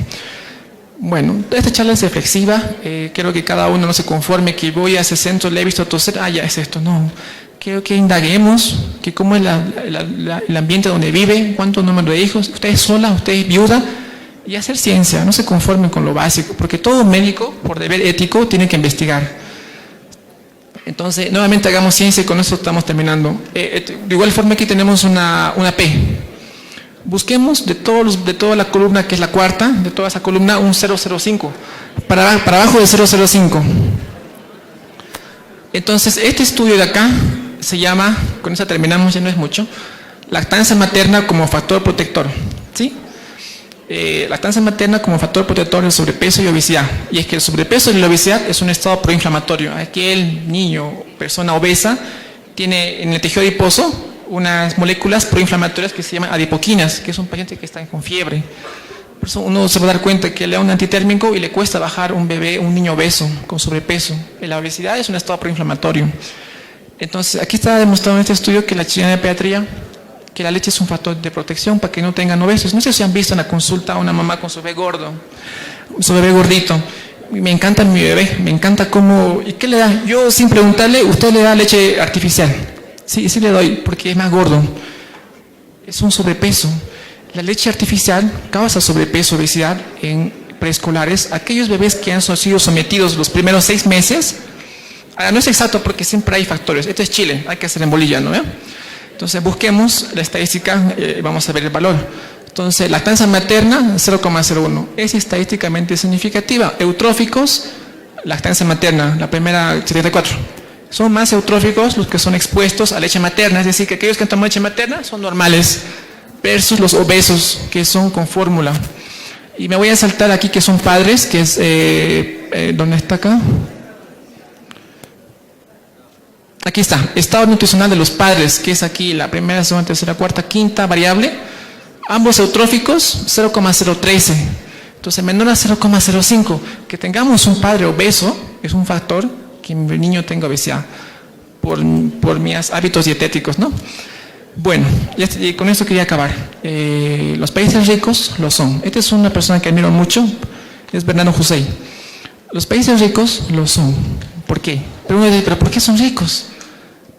Bueno, esta charla es reflexiva. Quiero que cada uno no se conforme que voy a ese centro, le he visto toser, ya es esto. No, quiero que indaguemos que cómo es el ambiente donde vive, cuánto número de hijos, usted es sola, usted es viuda, y hacer ciencia. No se conformen con lo básico, porque todo médico, por deber ético, tiene que investigar. Entonces, nuevamente hagamos ciencia y con eso estamos terminando. De igual forma aquí tenemos una P. Busquemos de toda la columna, que es la cuarta, de toda esa columna, un 0,05. Para abajo de 0,05. Entonces, este estudio de acá se llama, con eso terminamos, ya no es mucho, lactancia materna como factor protector. ¿Sí? Lactancia materna como factor protector del sobrepeso y obesidad. Y es que el sobrepeso y la obesidad es un estado proinflamatorio. Aquel niño, persona obesa, tiene en el tejido adiposo unas moléculas proinflamatorias que se llaman adipoquinas, que es un paciente que está con fiebre. Por eso uno se va a dar cuenta que le da un antitérmico y le cuesta bajar un bebé, un niño obeso, con sobrepeso. La obesidad es un estado proinflamatorio. Entonces, aquí está demostrado en este estudio que la chilena de pediatría, que la leche es un factor de protección para que no tengan obesos. No sé si han visto en la consulta a una mamá con su bebé gordo, su bebé gordito. Me encanta mi bebé, me encanta cómo... ¿Y qué le da? Yo, sin preguntarle, ¿usted le da leche artificial? Sí, sí le doy, porque es más gordo. Es un sobrepeso. La leche artificial causa sobrepeso, obesidad en preescolares. Aquellos bebés que han sido sometidos los primeros 6 meses, ahora no es exacto porque siempre hay factores. Esto es Chile, hay que hacer en Bolivia, ¿no? Entonces busquemos la estadística, vamos a ver el valor. Entonces, lactancia materna, 0,01. Es estadísticamente significativa. Eutróficos, lactancia materna, la primera 74. Son más eutróficos los que son expuestos a leche materna, es decir, que aquellos que han tomado leche materna son normales, versus los obesos, que son con fórmula. Y me voy a saltar aquí que son padres, que es, ¿dónde está acá? Aquí está, estado nutricional de los padres, que es aquí la primera, segunda, tercera, cuarta, quinta variable. Ambos eutróficos, 0,013. Entonces, menor a 0,05. Que tengamos un padre obeso es un factor que mi niño tenga obesidad por mis hábitos dietéticos, ¿no? Bueno, y con esto quería acabar. Los países ricos lo son. Esta es una persona que admiro mucho, es Bernardo Hussein. Los países ricos lo son. ¿Por qué? Pero uno dice, ¿pero por qué son ricos?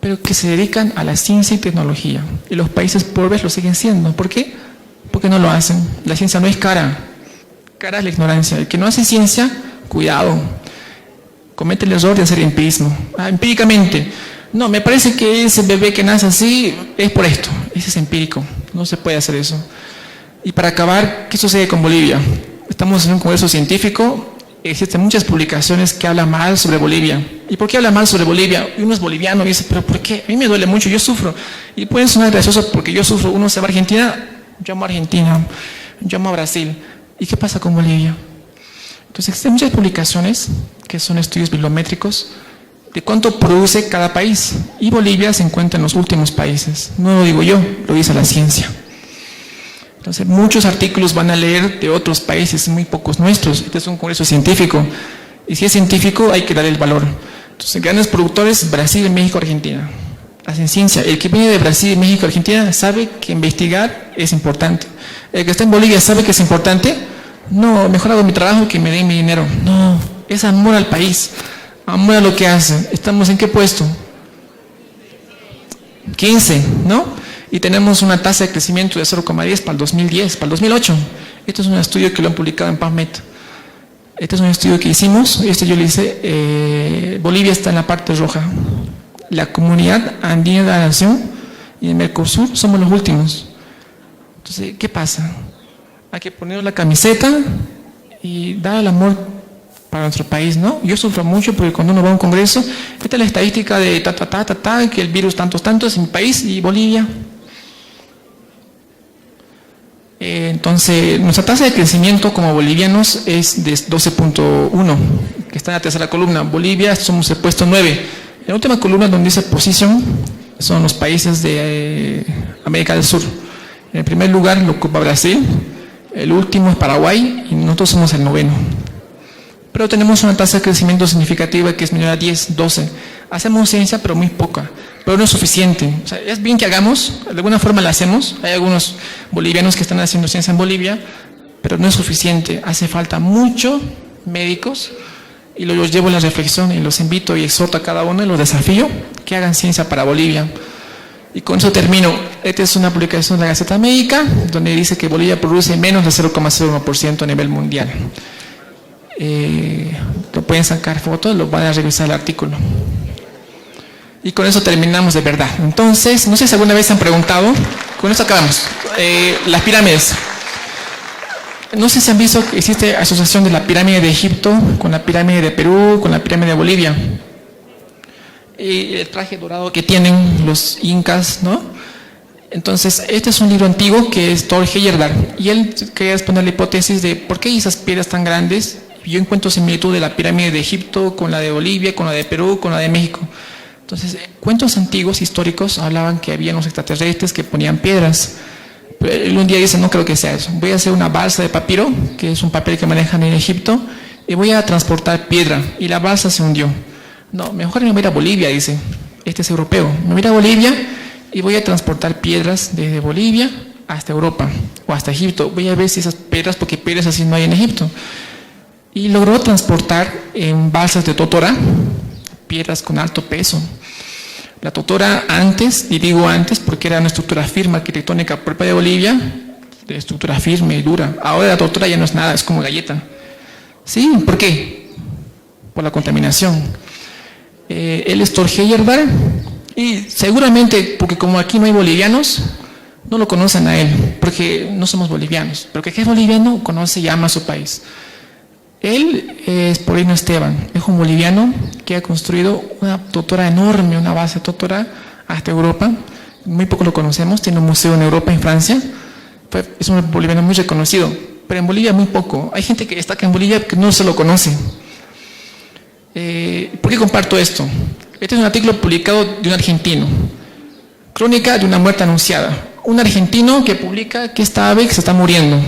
Pero que se dedican a la ciencia y tecnología. Y los países pobres lo siguen siendo. ¿Por qué? Porque no lo hacen. La ciencia no es cara. Cara es la ignorancia. El que no hace ciencia, cuidado. Comete el error de hacer empirismo. Empíricamente. No, me parece que ese bebé que nace así es por esto. Ese es empírico. No se puede hacer eso. Y para acabar, ¿qué sucede con Bolivia? Estamos en un congreso científico. Existen muchas publicaciones que hablan mal sobre Bolivia. ¿Y por qué hablan mal sobre Bolivia? Y uno es boliviano y dice, ¿pero por qué? A mí me duele mucho, yo sufro. Y puede sonar gracioso porque yo sufro. Uno se va a Argentina, yo amo a Argentina, yo amo a Brasil. ¿Y qué pasa con Bolivia? Entonces existen muchas publicaciones que son estudios bibliométricos de cuánto produce cada país. Y Bolivia se encuentra en los últimos países. No lo digo yo, lo dice la ciencia. Entonces, muchos artículos van a leer de otros países, muy pocos nuestros. Este es un congreso científico. Y si es científico, hay que darle el valor. Entonces, grandes productores, Brasil, México, Argentina. Hacen ciencia. El que viene de Brasil, México, Argentina, sabe que investigar es importante. El que está en Bolivia sabe que es importante. No, mejor hago mi trabajo que me den mi dinero. No, es amor al país. Amor a lo que hacen. ¿Estamos en qué puesto? 15, ¿no? Y tenemos una tasa de crecimiento de 0,10 para el 2010, para el 2008. Este es un estudio que lo han publicado en PubMed. Este es un estudio que hicimos, yo le hice, Bolivia está en la parte roja. La comunidad andina de la nación y el Mercosur somos los últimos. Entonces, ¿qué pasa? Hay que ponernos la camiseta y dar el amor para nuestro país, ¿no? Yo sufro mucho porque cuando uno va a un congreso, esta es la estadística de que el virus tantos en mi país y Bolivia. Entonces, nuestra tasa de crecimiento como bolivianos es de 12.1, que está en la tercera columna. Bolivia somos el puesto 9. En la última columna donde dice posición son los países de América del Sur. En el primer lugar lo ocupa Brasil, el último es Paraguay y nosotros somos el 9º. Pero tenemos una tasa de crecimiento significativa que es menor a 10, 12. Hacemos ciencia, pero muy poca. Pero no es suficiente. O sea, es bien que hagamos, de alguna forma la hacemos. Hay algunos bolivianos que están haciendo ciencia en Bolivia, pero no es suficiente. Hace falta muchos médicos y los llevo a la reflexión y los invito y exhorto a cada uno y los desafío que hagan ciencia para Bolivia. Y con eso termino. Esta es una publicación de la Gaceta Médica, donde dice que Bolivia produce menos de 0,01% a nivel mundial. Lo pueden sacar fotos, lo van a revisar el artículo. Y con eso terminamos de verdad. Entonces, no sé si alguna vez se han preguntado con esto acabamos. Las pirámides. No sé si han visto que existe asociación de la pirámide de Egipto con la pirámide de Perú, con la pirámide de Bolivia. El traje dorado que tienen los incas, ¿no? Entonces, este es un libro antiguo que es Thor Heyerdahl, y él quería responder la hipótesis de por qué esas piedras tan grandes. Yo encuentro similitud de la pirámide de Egipto con la de Bolivia, con la de Perú, con la de México. Entonces, cuentos antiguos, históricos, hablaban que había unos extraterrestres que ponían piedras. Pero él un día dice, no creo que sea eso. Voy a hacer una balsa de papiro, que es un papel que manejan en Egipto, y voy a transportar piedra. Y la balsa se hundió. No, mejor me voy a ir a Bolivia, dice. Este es europeo. Me voy a ir a Bolivia y voy a transportar piedras desde Bolivia hasta Europa o hasta Egipto. Voy a ver si esas piedras, porque piedras así no hay en Egipto. Y logró transportar en balsas de totora piedras con alto peso. La totora antes, y digo antes porque era una estructura firme arquitectónica propia de Bolivia, de estructura firme y dura. Ahora la totora ya no es nada, es como galleta. ¿Sí? ¿Por qué? Por la contaminación. Él es Thor Heyerdahl, y seguramente, porque como aquí no hay bolivianos, no lo conocen a él, porque no somos bolivianos. Pero que es boliviano, conoce y ama su país. Él es Paulino Esteban, es un boliviano que ha construido una totora enorme, una base totora hasta Europa. Muy poco lo conocemos, tiene un museo en Europa, en Francia. Es un boliviano muy reconocido, pero en Bolivia muy poco. Hay gente que está acá en Bolivia que no se lo conoce. ¿Por qué comparto esto? Este es un artículo publicado de un argentino. Crónica de una muerte anunciada. Un argentino que publica que esta ave que se está muriendo.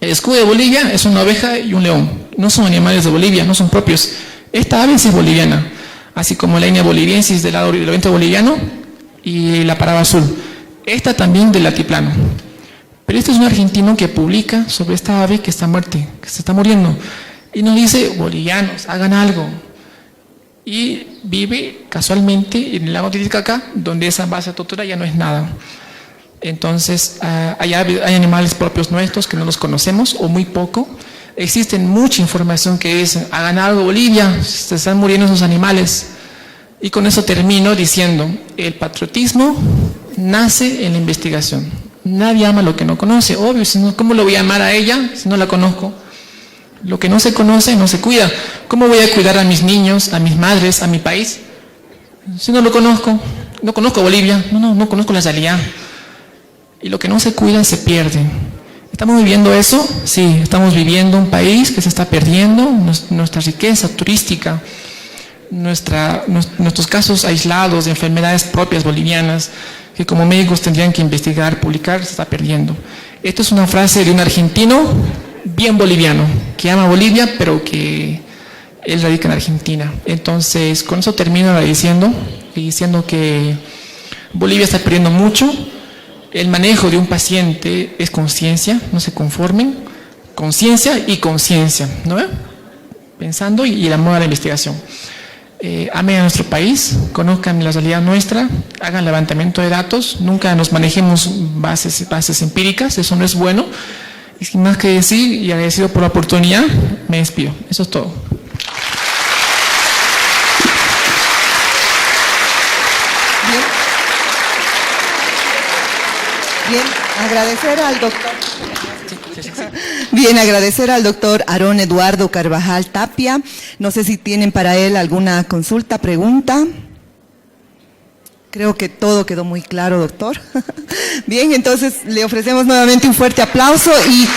El escudo de Bolivia es una oveja y un león. No son animales de Bolivia, no son propios. Esta ave sí es boliviana, así como la Inia boliviensis del lado del oriente boliviano y la paraba azul. Esta también del altiplano. Pero este es un argentino que publica sobre esta ave que está muerta, que se está muriendo. Y nos dice, bolivianos, hagan algo. Y vive casualmente en el lago Titicaca, donde esa base totora ya no es nada. Entonces, hay animales propios nuestros que no los conocemos, o muy poco. Existen mucha información que dicen, hagan algo Bolivia, se están muriendo esos animales. Y con eso termino diciendo, el patriotismo nace en la investigación. Nadie ama lo que no conoce, obvio, ¿cómo lo voy a amar a ella si no la conozco? Lo que no se conoce no se cuida. ¿Cómo voy a cuidar a mis niños, a mis madres, a mi país? Si no lo conozco, no conozco Bolivia, no conozco la realidad. Y lo que no se cuida se pierde. ¿Estamos viviendo eso? Sí, estamos viviendo un país que se está perdiendo, nuestra riqueza turística, nuestros casos aislados de enfermedades propias bolivianas, que como médicos tendrían que investigar, publicar, se está perdiendo. Esta es una frase de un argentino bien boliviano, que ama Bolivia, pero que él radica en Argentina. Entonces, con eso termino diciendo que Bolivia está perdiendo mucho. El manejo de un paciente es conciencia, no se conformen, conciencia y conciencia, ¿no? Pensando y el amor a la investigación. Amen a nuestro país, conozcan la realidad nuestra, hagan levantamiento de datos, nunca nos manejemos bases empíricas, eso no es bueno. Y sin más que decir, y agradecido por la oportunidad, me despido. Eso es todo. Bien, agradecer al doctor. Bien, agradecer al doctor Aarón Eduardo Carvajal Tapia. No sé si tienen para él alguna consulta, pregunta. Creo que todo quedó muy claro, doctor. Bien, entonces le ofrecemos nuevamente un fuerte aplauso y